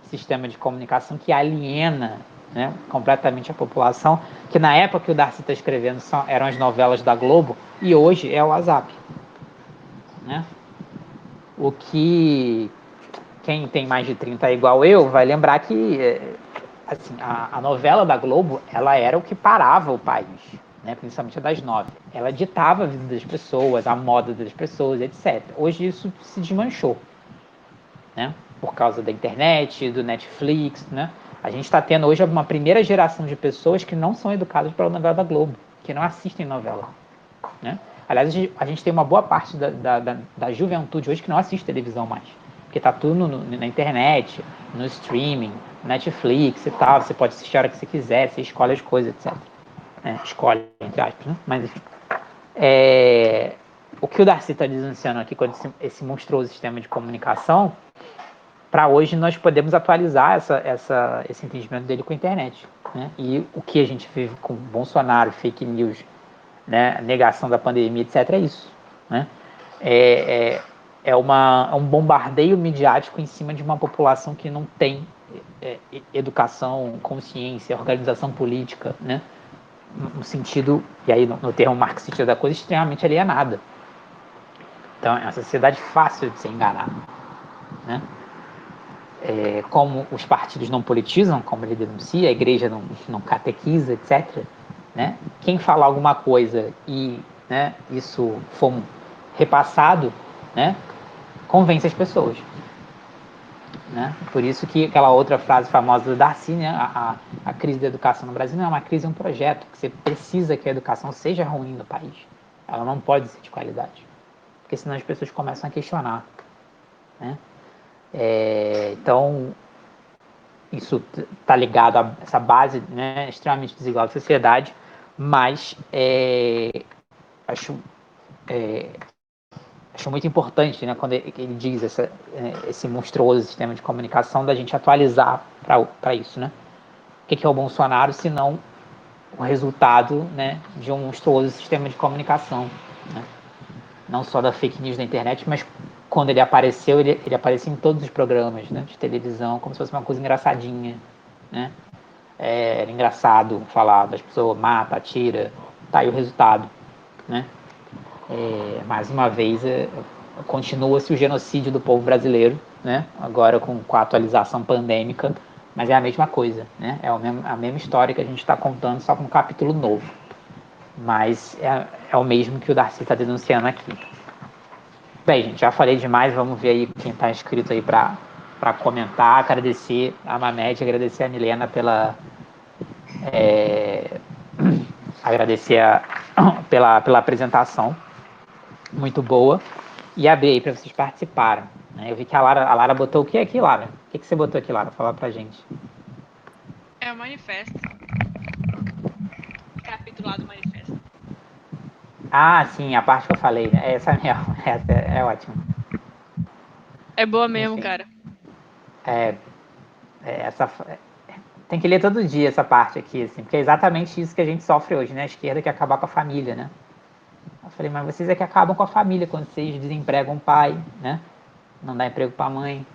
sistema de comunicação que aliena, né, completamente a população, que na época que o Darcy está escrevendo eram as novelas da Globo, e hoje é o WhatsApp, né? O que quem tem mais de 30 igual eu vai lembrar que assim, a novela da Globo, ela era o que parava o país, né? Principalmente a das 9. Ela ditava a vida das pessoas, a moda das pessoas, etc. Hoje isso se desmanchou, né? Por causa da internet, do Netflix, né? A gente está tendo hoje uma primeira geração de pessoas que não são educadas pela novela da Globo, que não assistem novela, né? Aliás, a gente tem uma boa parte da juventude hoje que não assiste televisão mais, porque está tudo na internet, no streaming, Netflix e tal. Você pode assistir a hora que você quiser, você escolhe as coisas, etc. Escolhe, entre aspas, né? Mas enfim. O que o Darcy está denunciando aqui com esse monstruoso sistema de comunicação, para hoje nós podemos atualizar esse entendimento dele com a internet, né? E o que a gente vive com Bolsonaro, fake news, né, negação da pandemia, etc., é isso, né? É um bombardeio midiático em cima de uma população que não tem educação, consciência, organização política, né? No sentido, e aí no termo marxista da coisa, extremamente alienada. Então é uma sociedade fácil de ser enganada, né? Como os partidos não politizam, como ele denuncia, a igreja não catequiza, etc., né? Quem falar alguma coisa e, né, isso for repassado, né, convence as pessoas, né? Por isso que aquela outra frase famosa do Darcy, né, a crise da educação no Brasil não é uma crise, é um projeto, que você precisa que a educação seja ruim no país. Ela não pode ser de qualidade, porque senão as pessoas começam a questionar, né? Então, isso está ligado a essa base, né, extremamente desigual da sociedade, mas acho muito importante, né, quando ele diz esse monstruoso sistema de comunicação, da gente atualizar para isso, né? O que é o Bolsonaro, se não o resultado, né, de um monstruoso sistema de comunicação, né? Não só da fake news da internet, mas quando ele apareceu, ele aparecia em todos os programas, né, de televisão, como se fosse uma coisa engraçadinha, né? Era engraçado falar das pessoas, mata, atira, tá aí o resultado, né? Mais uma vez, continua-se o genocídio do povo brasileiro, né? Agora com a atualização pandêmica, mas é a mesma coisa, né? É a mesma história que a gente está contando, só com um capítulo novo. Mas é o mesmo que o Darcy está denunciando aqui. Bem, gente, já falei demais, vamos ver aí quem está inscrito aí para comentar. Agradecer a Mamed, agradecer a Milena agradecer pela apresentação, muito boa, e abrir aí para vocês participarem. Eu vi que a Lara botou o que aqui, Lara? O que você botou aqui, Lara? Fala pra gente. É o manifesto. Capítulo lá do manifesto. Ah, sim, a parte que eu falei, né? Essa mesmo, essa é ótima. É boa mesmo, Enfim, cara. essa tem que ler todo dia essa parte aqui, assim, porque é exatamente isso que a gente sofre hoje, né? A esquerda quer acabar com a família, né? Eu falei, mas vocês é que acabam com a família quando vocês desempregam o pai, né? Não dá emprego para a mãe,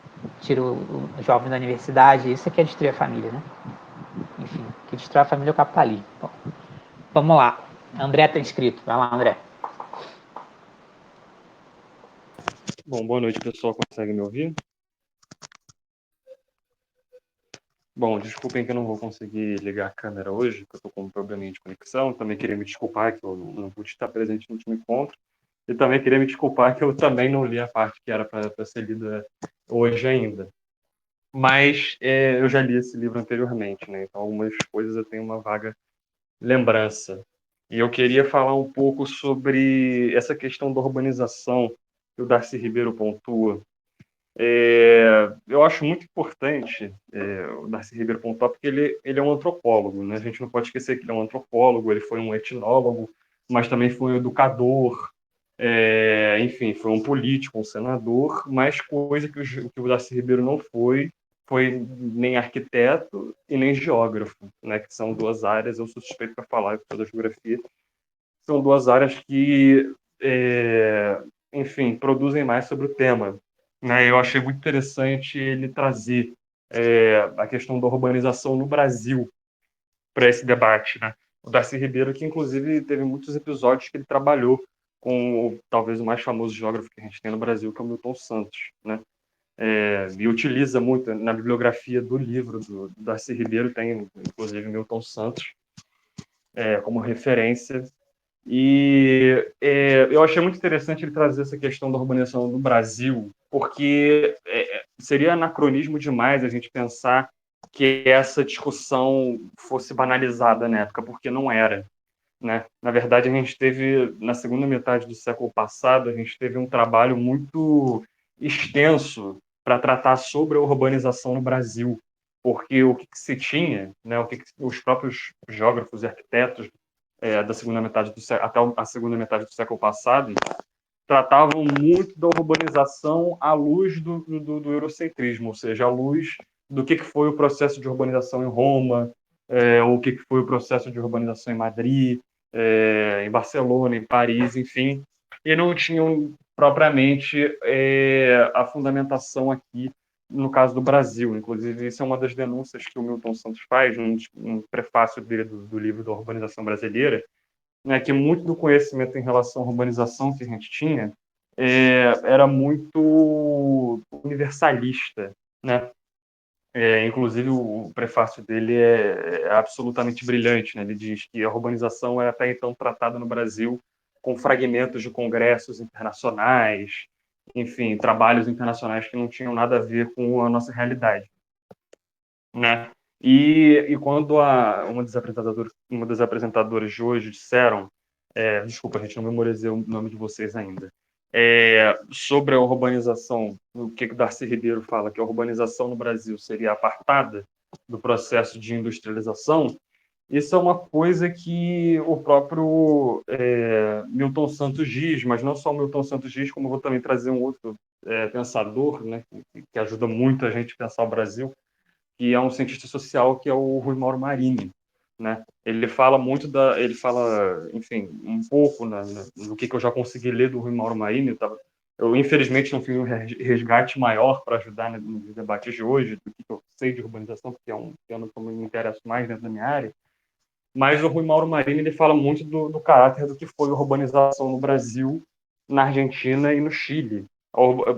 tira o jovem da universidade, isso é que é destruir a família, né? Enfim, o que destrói a família é o capitalismo. Bom, vamos lá. André está inscrito. Vai lá, André. Bom, boa noite, pessoal. Consegue me ouvir? Bom, desculpem que eu não vou conseguir ligar a câmera hoje, porque eu estou com um probleminha de conexão. Também queria me desculpar que eu não pude estar presente no último encontro. E também queria me desculpar que eu também não li a parte que era para ser lida hoje ainda. Mas eu já li esse livro anteriormente, né? Então algumas coisas eu tenho uma vaga lembrança. E eu queria falar um pouco sobre essa questão da urbanização que o Darcy Ribeiro pontua. Eu acho muito importante o Darcy Ribeiro pontuar, porque ele é um antropólogo, né? A gente não pode esquecer que ele é um antropólogo, ele foi um etnólogo, mas também foi um educador, enfim, foi um político, um senador, mas coisa que o Darcy Ribeiro não foi nem arquiteto e nem geógrafo, né? Que são duas áreas, eu sou suspeito para falar da geografia, são duas áreas que, enfim, produzem mais sobre o tema, né? Eu achei muito interessante ele trazer a questão da urbanização no Brasil para esse debate, né? O Darcy Ribeiro, que inclusive teve muitos episódios que ele trabalhou com talvez o mais famoso geógrafo que a gente tem no Brasil, que é o Milton Santos, né? E utiliza muito na bibliografia do livro do Darcy Ribeiro, tem inclusive Milton Santos como referência. E eu achei muito interessante ele trazer essa questão da urbanização no Brasil, porque seria anacronismo demais a gente pensar que essa discussão fosse banalizada na época, porque não era, né? Na verdade, a gente teve, na segunda metade do século passado, a gente teve um trabalho muito extenso para tratar sobre a urbanização no Brasil, porque o que se tinha, né, o que os próprios geógrafos e arquitetos da segunda metade até a segunda metade do século passado tratavam muito da urbanização à luz do eurocentrismo, ou seja, à luz do que foi o processo de urbanização em Roma, ou o que foi o processo de urbanização em Madrid, em Barcelona, em Paris, enfim, e não tinham propriamente a fundamentação aqui no caso do Brasil. Inclusive, isso é uma das denúncias que o Milton Santos faz no prefácio dele do livro da Urbanização Brasileira, né, que muito do conhecimento em relação à urbanização que a gente tinha era muito universalista, né? Inclusive, o prefácio dele é absolutamente brilhante, né? Ele diz que a urbanização era até então tratada no Brasil com fragmentos de congressos internacionais, enfim, trabalhos internacionais que não tinham nada a ver com a nossa realidade, né? E quando uma das apresentadoras de hoje disseram, desculpa, a gente não memorizei o nome de vocês ainda, sobre a urbanização, o que o Darcy Ribeiro fala, que a urbanização no Brasil seria apartada, do processo de industrialização, isso é uma coisa que o próprio Milton Santos diz, mas não só o Milton Santos diz, como eu vou também trazer um outro pensador, né, que ajuda muito a gente a pensar o Brasil, que é um cientista social, que é o Rui Mauro Marini, né? Ele fala muito ele fala, enfim, um pouco no que eu já consegui ler do Rui Mauro Marini. Eu infelizmente não fiz um resgate maior para ajudar nos debates de hoje do que eu sei de urbanização, porque é um tema que eu me interesso mais dentro da minha área. Mas o Rui Mauro Marini ele fala muito do caráter do que foi a urbanização no Brasil, na Argentina e no Chile.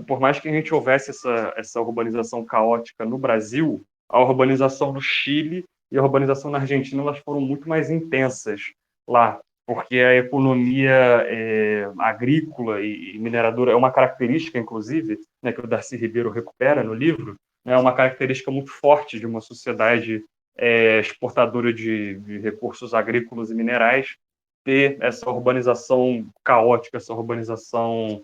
Por mais que a gente houvesse essa urbanização caótica no Brasil, a urbanização no Chile e a urbanização na Argentina elas foram muito mais intensas lá, porque a economia agrícola e mineradora é uma característica, inclusive, né, que o Darcy Ribeiro recupera no livro, é uma característica muito forte de uma sociedade exportadora de recursos agrícolas e minerais, ter essa urbanização caótica, essa urbanização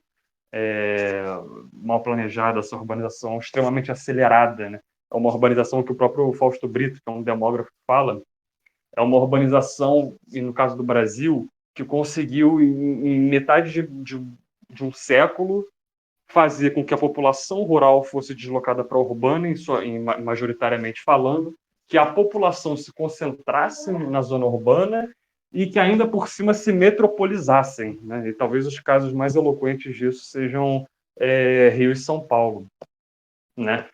mal planejada, essa urbanização extremamente acelerada, né? É uma urbanização que o próprio Fausto Brito, que é um demógrafo, fala, é uma urbanização, e no caso do Brasil, que conseguiu, em metade de um século, fazer com que a população rural fosse deslocada para a urbana, majoritariamente falando, que a população se concentrasse na zona urbana e que ainda por cima se metropolizassem, né? E talvez os casos mais eloquentes disso sejam Rio e São Paulo, né?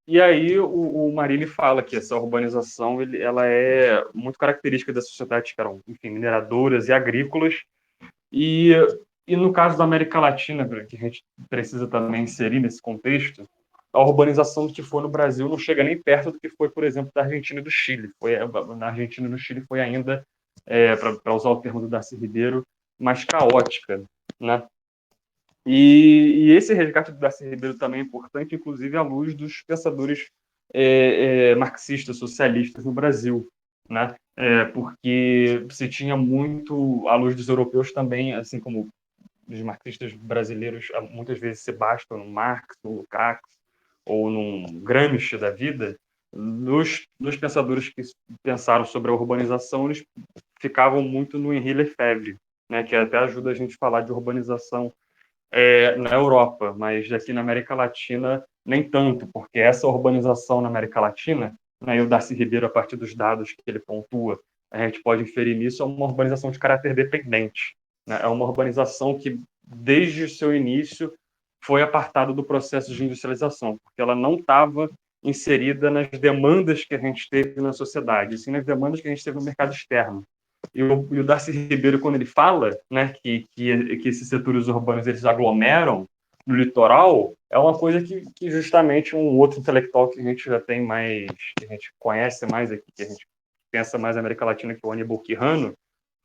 E aí o Marini fala que essa urbanização ela é muito característica das sociedades que eram, enfim, mineradoras e agrícolas, e, e no caso da América Latina, que a gente precisa também inserir nesse contexto, a urbanização que foi no Brasil não chega nem perto do que foi, por exemplo, da Argentina e do Chile. Na Argentina e no Chile foi ainda, para usar o termo do Darcy Ribeiro, mais caótica, né? E esse resgate do Darcy Ribeiro também é importante, inclusive à luz dos pensadores marxistas, socialistas no Brasil, né? Porque se tinha muito, à luz dos europeus também, assim como os marxistas brasileiros, muitas vezes se bastam no Marx, no Lukács ou num Gramsci da vida, nos pensadores que pensaram sobre a urbanização, eles ficavam muito no Henri Lefebvre, né? Que até ajuda a gente a falar de urbanização na Europa, mas aqui na América Latina nem tanto, porque essa urbanização na América Latina, né, e o Darcy Ribeiro, a partir dos dados que ele pontua, a gente pode inferir nisso, é uma urbanização de caráter dependente, né? É uma urbanização que, desde o seu início, foi apartada do processo de industrialização, porque ela não estava inserida nas demandas que a gente teve na sociedade, e sim nas demandas que a gente teve no mercado externo. E o Darcy Ribeiro, quando ele fala, né, que esses setores urbanos eles aglomeram no litoral, é uma coisa que justamente um outro intelectual que a gente já tem mais, que a gente conhece mais aqui, que a gente pensa mais na América Latina, que é o Aníbal Quijano,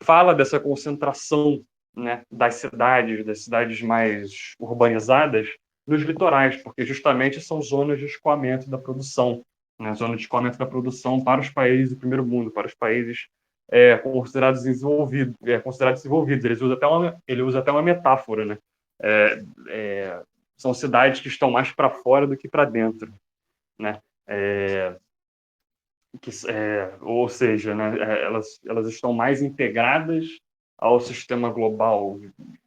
fala dessa concentração, né, das cidades mais urbanizadas nos litorais, porque justamente são zonas de escoamento da produção, né, zonas de escoamento da produção para os países do primeiro mundo, para os países considerados desenvolvidos. Ele usa até uma metáfora, né? São cidades que estão mais para fora do que para dentro, né? Ou seja, né, elas estão mais integradas ao sistema global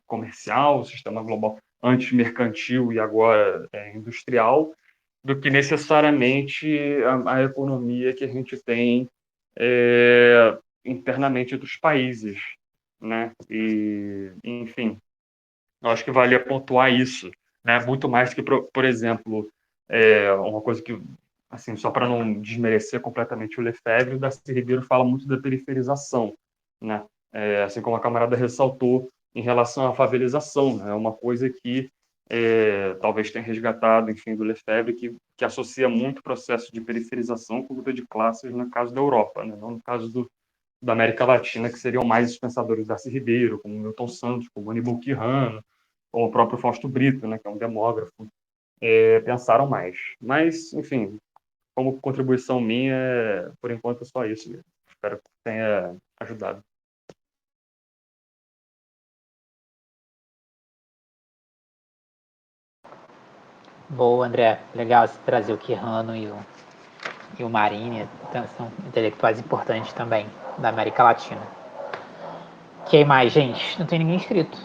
comercial, o sistema global antes mercantil e agora industrial, do que necessariamente a economia que a gente tem internamente dos países, né? E, enfim, eu acho que valia pontuar isso, né? Muito mais que, por exemplo, uma coisa que, assim, só para não desmerecer completamente o Lefebvre, o Darcy Ribeiro fala muito da periferização, né? Assim como a camarada ressaltou em relação à favelização, né? É uma coisa que talvez tenha resgatado, enfim, do Lefebvre, que associa muito o processo de periferização com luta de classes no caso da Europa, né? Não no caso da América Latina, que seriam mais os pensadores Darcy Ribeiro, como Milton Santos, como Aníbal Quijano, ou o próprio Fausto Brito, né, que é um demógrafo, pensaram mais. Mas, enfim, como contribuição minha, por enquanto é só isso mesmo. Espero que tenha ajudado. Boa, André. Legal você trazer o Quirrano e o Marini, então, são intelectuais importantes também da América Latina. Quem mais, gente? Não tem ninguém inscrito.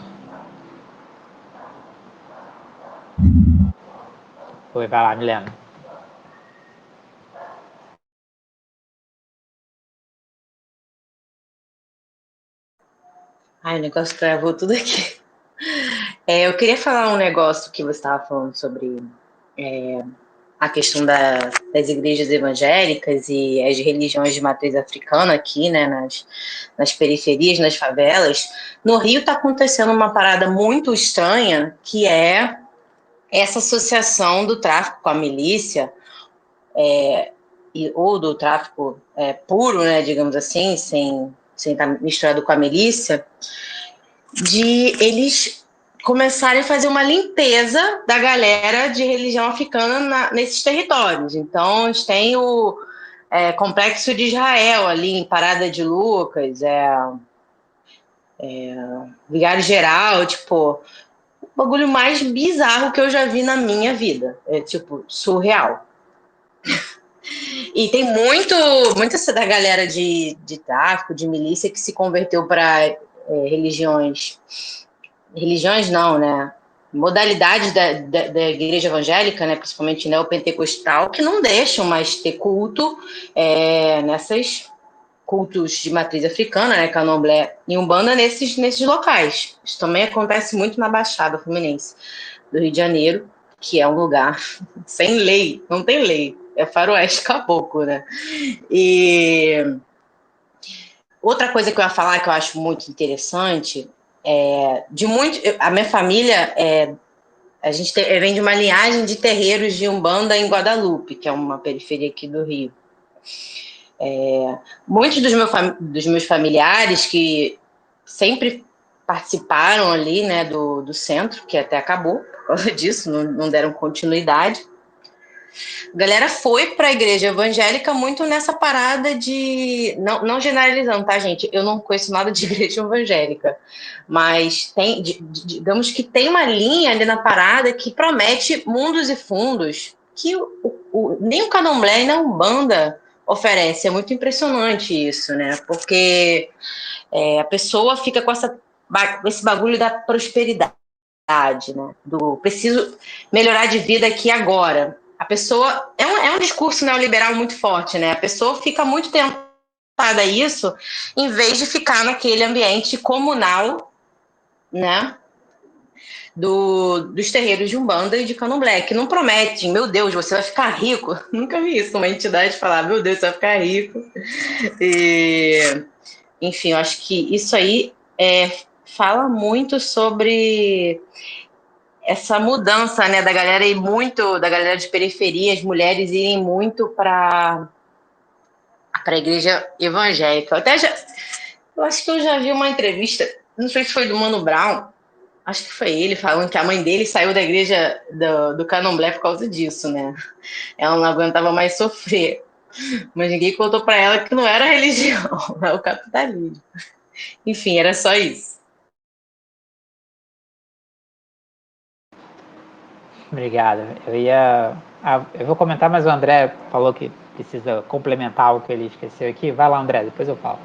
Oi, vai lá, Milena. Ai, o negócio travou tudo aqui. Eu queria falar um negócio que você estava falando sobre a questão das igrejas evangélicas e as religiões de matriz africana aqui, né, nas periferias, nas favelas. No Rio está acontecendo uma parada muito estranha, que é essa associação do tráfico com a milícia, ou do tráfico puro, né, digamos assim, sem estar misturado com a milícia, de eles começarem a fazer uma limpeza da galera de religião africana nesses territórios. Então, a gente tem o Complexo de Israel ali em Parada de Lucas, Vigário Geral, tipo, o bagulho mais bizarro que eu já vi na minha vida. É, tipo, surreal. E tem muita essa da galera de tráfico, de milícia, que se converteu para religiões. Religiões não, né? Modalidades da igreja evangélica, né, principalmente neopentecostal, que não deixam mais ter culto nessas cultos de matriz africana, né, candomblé e umbanda nesses locais. Isso também acontece muito na Baixada Fluminense do Rio de Janeiro, que é um lugar sem lei, não tem lei, é faroeste caboclo, né? E outra coisa que eu ia falar que eu acho muito interessante a minha família a gente vem de uma linhagem de terreiros de Umbanda em Guadalupe, que é uma periferia aqui do Rio. Muitos dos meus familiares que sempre participaram ali, né, do centro, que até acabou por causa disso, não deram continuidade. A galera foi para a igreja evangélica muito nessa parada de. Não generalizando, tá, gente? Eu não conheço nada de igreja evangélica, mas digamos que tem uma linha ali na parada que promete mundos e fundos que nem o candomblé e nem a Umbanda oferece. É muito impressionante isso, né? Porque a pessoa fica com esse bagulho da prosperidade, né? Do preciso melhorar de vida aqui agora. A pessoa é um discurso neoliberal muito forte, né? A pessoa fica muito tentada a isso, em vez de ficar naquele ambiente comunal, né? Dos terreiros de Umbanda e de Candomblé, que não prometem, meu Deus, você vai ficar rico. Nunca vi isso, uma entidade falar, meu Deus, você vai ficar rico. E, enfim, eu acho que isso aí fala muito sobre essa mudança, né, da galera ir muito, da galera de periferia, as mulheres irem muito para a igreja evangélica. Eu acho que eu já vi uma entrevista, não sei se foi do Mano Brown, acho que foi ele falando que a mãe dele saiu da igreja do Candomblé por causa disso, né? Ela não aguentava mais sofrer. Mas ninguém contou para ela que não era religião, era o capitalismo. Enfim, era só isso. Obrigado. Eu vou comentar, mas o André falou que precisa complementar o que ele esqueceu aqui. Vai lá, André, depois eu falo.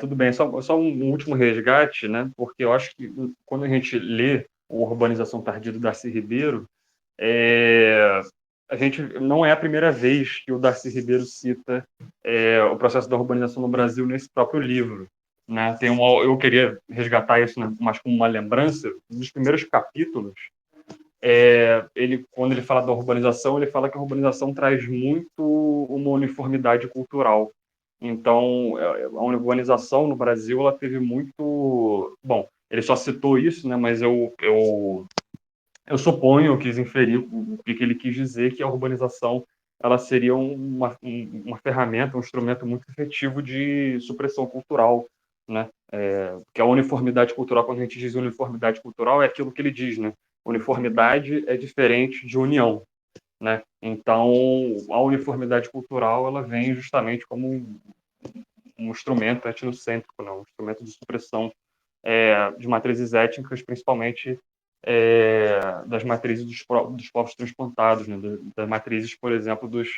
Tudo bem, só um último resgate, né? Porque eu acho que quando a gente lê o Urbanização Tardia do Darcy Ribeiro, a gente não é a primeira vez que o Darcy Ribeiro cita o processo da urbanização no Brasil nesse próprio livro, né? Eu queria resgatar isso, né, mais como uma lembrança. Nos primeiros capítulos, quando ele fala da urbanização, ele fala que a urbanização traz muito uma uniformidade cultural. Então, a urbanização no Brasil, ela teve muito... Bom, ele só citou isso, né, mas eu suponho, eu quis inferir o que ele quis dizer, que a urbanização ela seria uma ferramenta, um instrumento muito efetivo de supressão cultural, né? Que a uniformidade cultural, quando a gente diz uniformidade cultural, é aquilo que ele diz, né? Uniformidade é diferente de união, né? Então, a uniformidade cultural ela vem justamente como um instrumento etnocêntrico, não? Um instrumento de supressão de matrizes étnicas, principalmente das matrizes dos povos transplantados, né? Das matrizes, por exemplo, dos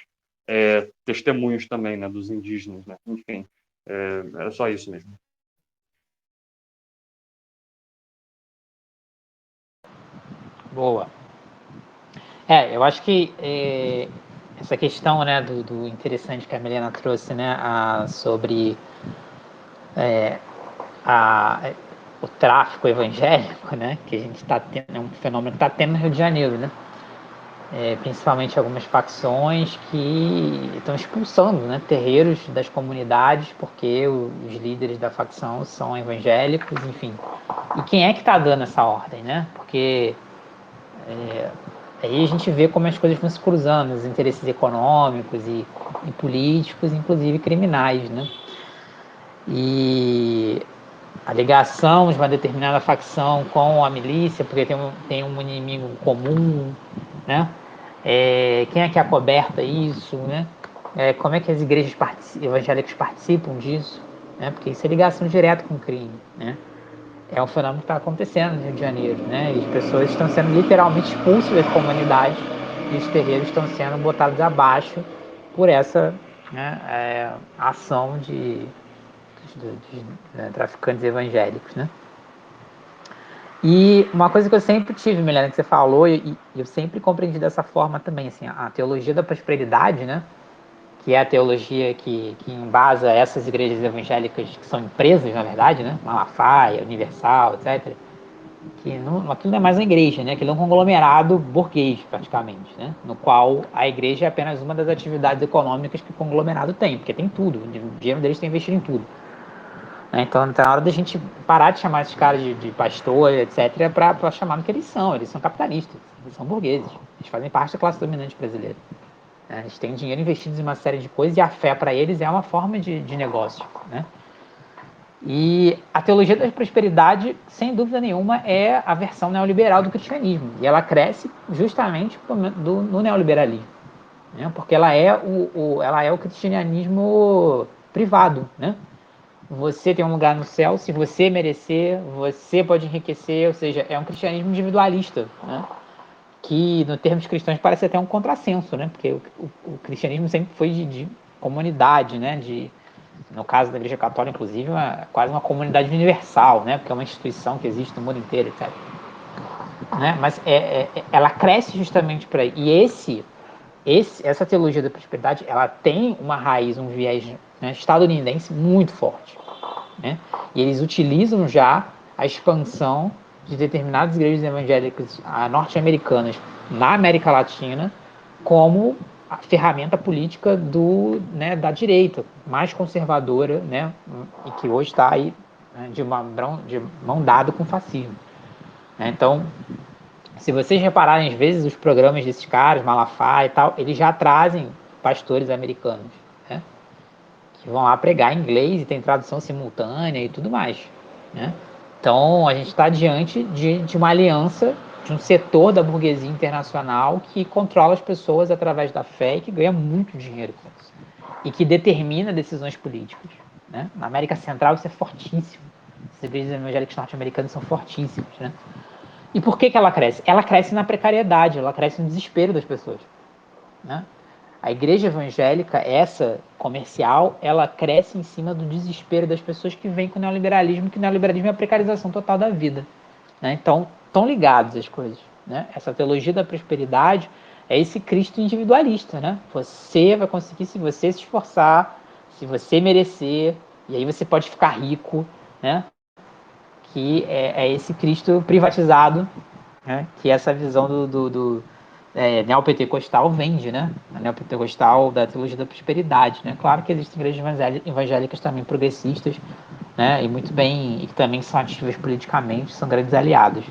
testemunhos também, né? Dos indígenas, né? Enfim, era só isso mesmo. Boa. Eu acho que essa questão, né, do interessante que a Milena trouxe, né, sobre o tráfico evangélico, né, que a gente está tendo, é um fenômeno que está tendo no Rio de Janeiro, né, principalmente algumas facções que estão expulsando, né, terreiros das comunidades porque os líderes da facção são evangélicos, enfim. E quem é que está dando essa ordem, né? Porque aí a gente vê como as coisas vão se cruzando, os interesses econômicos e políticos, inclusive criminais, né? E a ligação de uma determinada facção com a milícia, porque tem um inimigo comum, né? Quem é que acoberta isso, né? Como é que as igrejas evangélicas participam disso, né? Porque isso é ligação direta com o crime, né? É um fenômeno que está acontecendo no Rio de Janeiro, né? E as pessoas estão sendo literalmente expulsas das comunidades e os terreiros estão sendo botados abaixo por essa, né, ação de traficantes evangélicos, né? E uma coisa que eu sempre tive, Milena, que você falou, e eu sempre compreendi dessa forma também, assim, a teologia da prosperidade, né? Que é a teologia que embasa essas igrejas evangélicas que são empresas, na verdade, né? Malafaia, Universal, etc. Que aquilo não é mais uma igreja, né? Aquilo é um conglomerado burguês, praticamente, né? No qual a igreja é apenas uma das atividades econômicas que o conglomerado tem, porque tem tudo, o dinheiro deles está investido em tudo. Então tá na hora da gente parar de chamar esses caras de pastor, etc., para chamar no que eles são capitalistas, eles são burgueses, eles fazem parte da classe dominante brasileira. Eles têm dinheiro investido em uma série de coisas e a fé para eles é uma forma de negócio, né? E a teologia da prosperidade, sem dúvida nenhuma, é a versão neoliberal do cristianismo. E ela cresce justamente no neoliberalismo, né? Porque ela é o cristianismo privado, né? Você tem um lugar no céu, se você merecer, você pode enriquecer, ou seja, é um cristianismo individualista, né? Que, no termos cristãos, parece até um contrassenso, né? Porque o cristianismo sempre foi de comunidade, né? No caso da Igreja Católica, inclusive, quase uma comunidade universal, né? Porque é uma instituição que existe no mundo inteiro, etc. Né? Mas ela cresce justamente por aí. E essa teologia da prosperidade, ela tem uma raiz, um viés, né, estadunidense muito forte, né? E eles utilizam já a expansão de determinadas igrejas evangélicas norte-americanas na América Latina como a ferramenta política da direita mais conservadora, né? E que hoje está aí, né, de mão dada com o fascismo, né? Então, se vocês repararem, às vezes, os programas desses caras, Malafaia e tal, eles já trazem pastores americanos, né? Que vão lá pregar em inglês e tem tradução simultânea e tudo mais, né? Então, a gente está diante de uma aliança, de um setor da burguesia internacional que controla as pessoas através da fé e que ganha muito dinheiro com isso. E que determina decisões políticas, né? Na América Central isso é fortíssimo. As igrejas evangélicas norte-americanas são fortíssimas, né? E por que ela cresce? Ela cresce na precariedade, ela cresce no desespero das pessoas, né? A igreja evangélica, essa comercial, ela cresce em cima do desespero das pessoas que vêm com o neoliberalismo, que o neoliberalismo é a precarização total da vida, né? Então, estão ligados as coisas, né? Essa teologia da prosperidade é esse Cristo individualista, né? Você vai conseguir se você se esforçar, se você merecer, e aí você pode ficar rico, né? Que é esse Cristo privatizado, né? Que essa visão do neopentecostal vende, né? A neopentecostal da teologia da prosperidade, né? Claro que existem igrejas evangélicas também progressistas, né? E muito bem, e que também são ativas politicamente, são grandes aliados.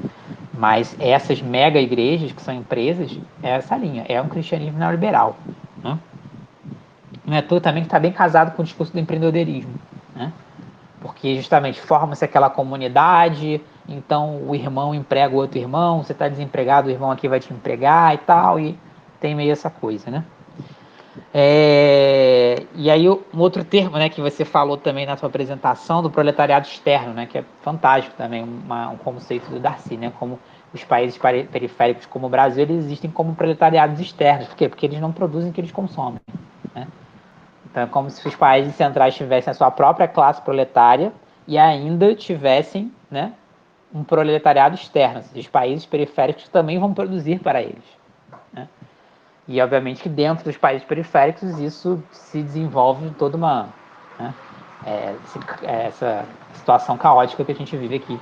Mas essas mega igrejas, que são empresas, é essa linha, é um cristianismo neoliberal, né? Não é tudo também que está bem casado com o discurso do empreendedorismo, né? Porque justamente forma-se aquela comunidade, então o irmão emprega o outro irmão, você está desempregado, o irmão aqui vai te empregar e tal, e tem meio essa coisa, né? E aí um outro termo, né, que você falou também na sua apresentação do proletariado externo, né, que é fantástico também, um conceito do Darcy, né, como os países periféricos como o Brasil, eles existem como proletariados externos. Por quê? Porque eles não produzem o que eles consomem, né? Então é como se os países centrais tivessem a sua própria classe proletária e ainda tivessem, né, um proletariado externo. Os países periféricos também vão produzir para eles, né? E, obviamente, que dentro dos países periféricos isso se desenvolve toda uma... Né, essa situação caótica que a gente vive aqui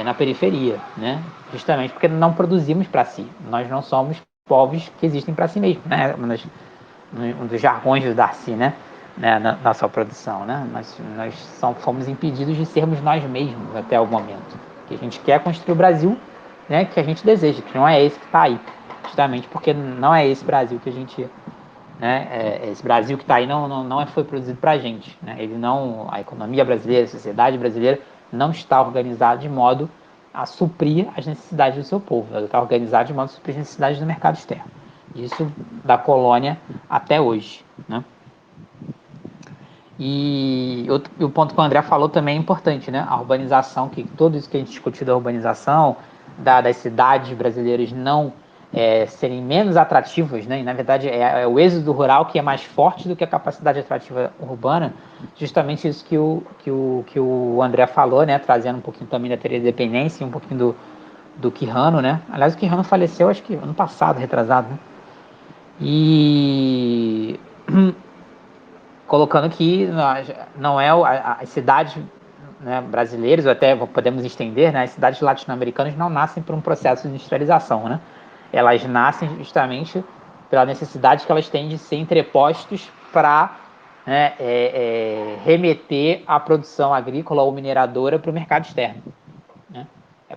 na periferia, né? Justamente porque não produzimos para si. Nós não somos povos que existem para si mesmos, né? Um dos jargões do Darcy, né? Na sua produção, né? Nós fomos impedidos de sermos nós mesmos até o momento. Que a gente quer construir o Brasil, né, que a gente deseja, que não é esse que está aí. Justamente porque não é esse Brasil que a gente... Né, esse Brasil que está aí não foi produzido para a gente. Né? A economia brasileira, a sociedade brasileira não está organizada de modo a suprir as necessidades do seu povo. Ela está organizada de modo a suprir as necessidades do mercado externo. Isso da colônia até hoje, né? E o ponto que o André falou também é importante, né? A urbanização, que tudo isso que a gente discutiu da urbanização, das cidades brasileiras não serem menos atrativas, né? E, na verdade, é o êxodo rural que é mais forte do que a capacidade atrativa urbana. Justamente isso que o André falou, né? Trazendo um pouquinho também da teoria da dependência e um pouquinho do Quijano, né? Aliás, o Quijano faleceu, acho que ano passado, retrasado, né? E colocando que não é as cidades, né, brasileiras, ou até podemos estender, né, as cidades latino-americanas não nascem por um processo de industrialização, né? Elas nascem justamente pela necessidade que elas têm de ser entrepostos para, né, remeter a produção agrícola ou mineradora para o mercado externo, né? É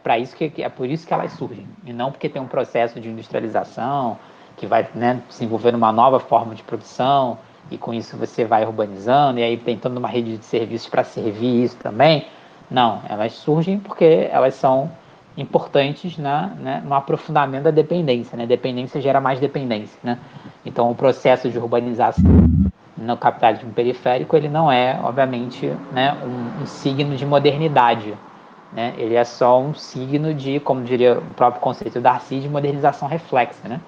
por isso que elas surgem, e não porque tem um processo de industrialização que vai, né, desenvolvendo uma nova forma de produção, e com isso você vai urbanizando, e aí tem toda uma rede de serviços para servir isso também. Não, elas surgem porque elas são importantes no aprofundamento da dependência, né? Dependência gera mais dependência, né? Então o processo de urbanização no capitalismo periférico, ele não é, obviamente, né, um signo de modernidade, né? Ele é só um signo de, como diria o próprio conceito do Darcy, de modernização reflexa, né?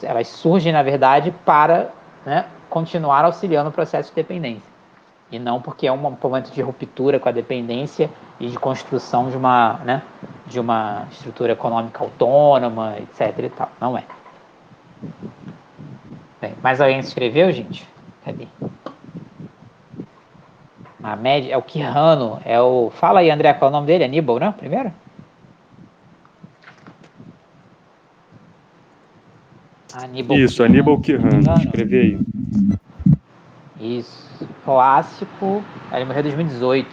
Elas surgem, na verdade, para, né, continuar auxiliando o processo de dependência, e não porque é um momento de ruptura com a dependência e de construção de uma estrutura econômica autônoma, etc. e tal. Não é. Bem, mais alguém se inscreveu, gente? Cadê? A média é o Quijano, Fala aí, André, qual é o nome dele? Aníbal, né? Primeiro? Isso, Aníbal Quijano, escreve aí. Isso, clássico. Ele morreu em 2018.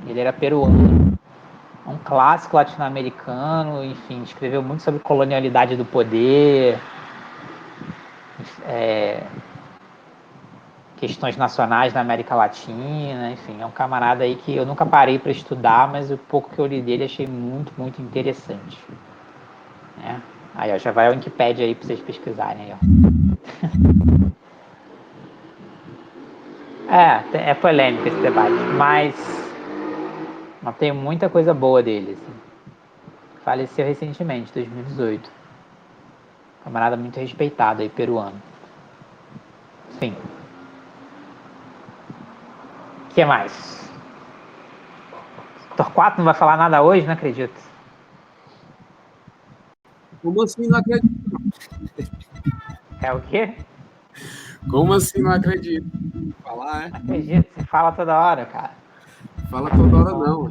Ele era peruano. Um clássico latino-americano, enfim, escreveu muito sobre colonialidade do poder, questões nacionais na América Latina, enfim, é um camarada aí que eu nunca parei para estudar, mas o pouco que eu li dele achei muito, muito interessante. Aí, ó, já vai ao Wikipedia aí para vocês pesquisarem aí, ó. É polêmico esse debate, mas tem muita coisa boa dele, assim. Faleceu recentemente, 2018. Camarada muito respeitado aí, peruano. Enfim. O que mais? Torquato não vai falar nada hoje, não acredito. Como assim não acredito? É o quê? Como assim não acredito? Falar, Não acredito, você fala toda hora, cara. Fala toda hora não.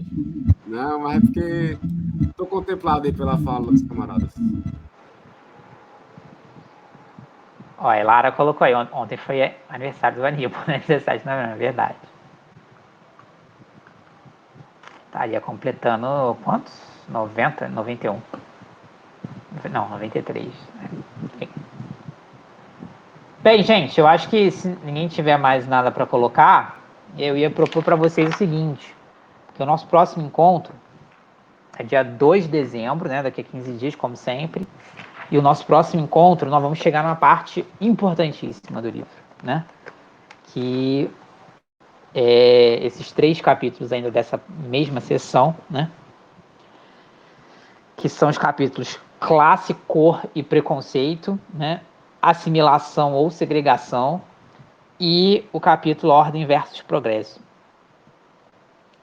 Não, mas é porque estou contemplado aí pela fala dos camaradas. Ó, a Lara colocou aí, ontem foi aniversário do Aníbal, né? 17 de novembro, é verdade. Estaria completando quantos? 90, 91. Não, 93. Enfim. Bem, gente, eu acho que se ninguém tiver mais nada para colocar, eu ia propor para vocês o seguinte, que o nosso próximo encontro é dia 2 de dezembro, né? Daqui a 15 dias, como sempre. E o nosso próximo encontro, nós vamos chegar numa parte importantíssima do livro, né? Que é esses 3 capítulos ainda dessa mesma sessão, né? Que são os capítulos classe, cor e preconceito, né? Assimilação ou segregação, e o capítulo ordem versus progresso.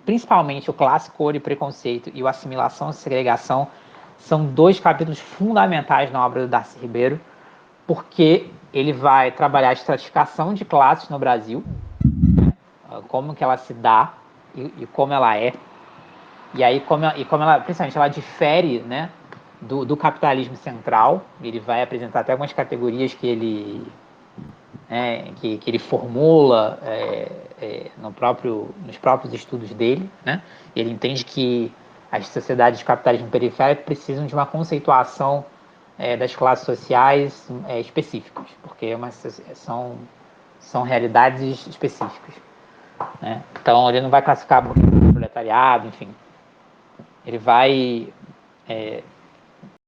Principalmente o classe, cor e preconceito e o assimilação e segregação são 2 capítulos fundamentais na obra do Darcy Ribeiro, porque ele vai trabalhar a estratificação de classes no Brasil, né? Como que ela se dá e como ela é, e aí como ela, principalmente, ela difere, né, do capitalismo central. Ele vai apresentar até algumas categorias que ele que ele formula nos próprios estudos dele, né? Ele entende que as sociedades de capitalismo periférico precisam de uma conceituação das classes sociais específicas, porque são realidades específicas, né? Então ele não vai classificar proletariado, enfim, ele vai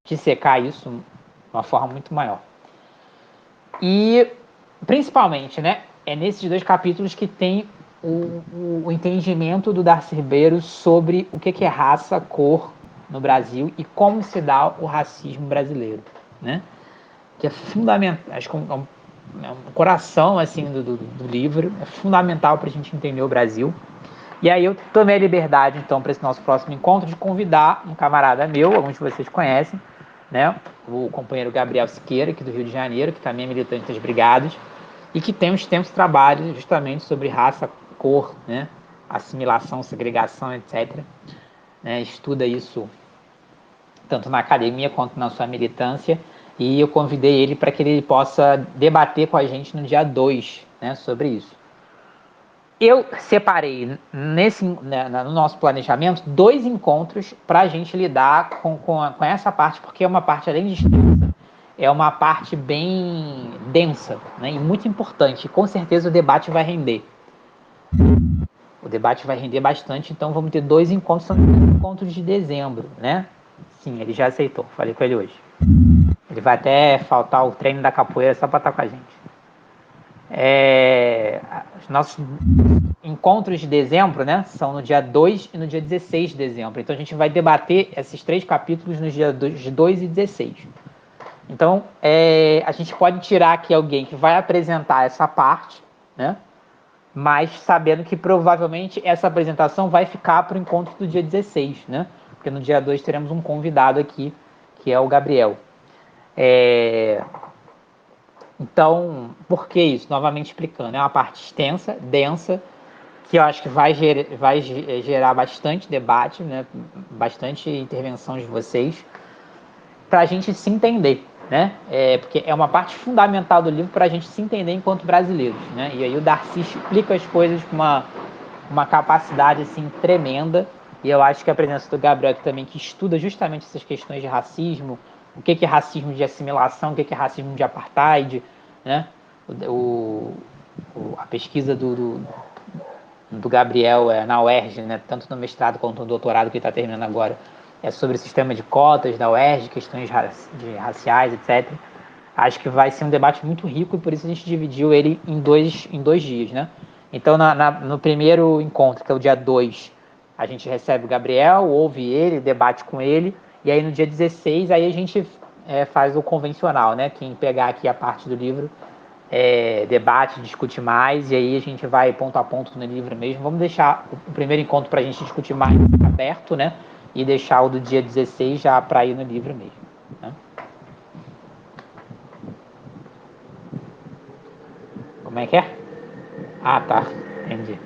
dissecar isso de uma forma muito maior. E, principalmente, né, é nesses 2 capítulos que tem o entendimento do Darcy Ribeiro sobre o que é raça, cor no Brasil e como se dá o racismo brasileiro, né? Que é fundamental, acho que é um coração assim do livro, é fundamental para a gente entender o Brasil. E aí eu tomei a liberdade, então, para esse nosso próximo encontro, de convidar um camarada meu, alguns de vocês conhecem, né? O companheiro Gabriel Siqueira, aqui do Rio de Janeiro, que também é militante das brigadas, e que tem uns tempos de trabalho justamente sobre raça, cor, né? Assimilação, segregação, etc. Né? Estuda isso tanto na academia quanto na sua militância, e eu convidei ele para que ele possa debater com a gente no dia 2, né, sobre isso. Eu separei no nosso planejamento 2 encontros para a gente lidar com essa parte, porque é uma parte, além de extensa, é uma parte bem densa, né, e muito importante. E com certeza o debate vai render. O debate vai render bastante, então vamos ter 2 encontros, são 2 encontros de dezembro, né? Sim, ele já aceitou, falei com ele hoje. Ele vai até faltar o treino da capoeira só para estar com a gente. Os nossos encontros de dezembro, né, são no dia 2 e no dia 16 de dezembro. Então a gente vai debater esses 3 capítulos nos dias 2 e 16. Então a gente pode tirar aqui alguém que vai apresentar essa parte, né, mas sabendo que provavelmente essa apresentação vai ficar para o encontro do dia 16, né, porque no dia 2 teremos um convidado aqui, que é o Gabriel. Então, por que isso? Novamente explicando, é uma parte extensa, densa, que eu acho que vai gerar bastante debate, né? Bastante intervenção de vocês, para a gente se entender, né? Porque é uma parte fundamental do livro para a gente se entender enquanto brasileiros, né? E aí o Darcy explica as coisas com uma capacidade assim tremenda, e eu acho que a presença do Gabriel aqui também, que estuda justamente essas questões de racismo, o que é racismo de assimilação, o que é racismo de apartheid, né? A pesquisa do Gabriel na UERJ, né, tanto no mestrado quanto no doutorado que ele está terminando agora, é sobre o sistema de cotas da UERJ, questões raciais, etc. Acho que vai ser um debate muito rico, e por isso a gente dividiu ele em dois dias, né? Então, no primeiro encontro, que é o dia 2, a gente recebe o Gabriel, ouve ele, debate com ele, e aí no dia 16, aí a gente faz o convencional, né? Quem pegar aqui a parte do livro debate, discute mais, e aí a gente vai ponto a ponto no livro mesmo. Vamos deixar o primeiro encontro para a gente discutir mais aberto, né? E deixar o do dia 16 já para ir no livro mesmo, né? Como é que é? Ah, tá. Entendi.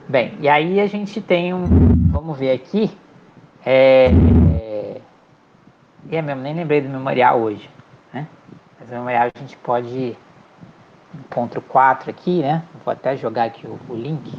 Bem, e aí a gente tem vamos ver aqui. Mesmo, nem lembrei do memorial hoje, né? Mas o memorial a gente pode... Encontro 4 aqui, né? Vou até jogar aqui o link.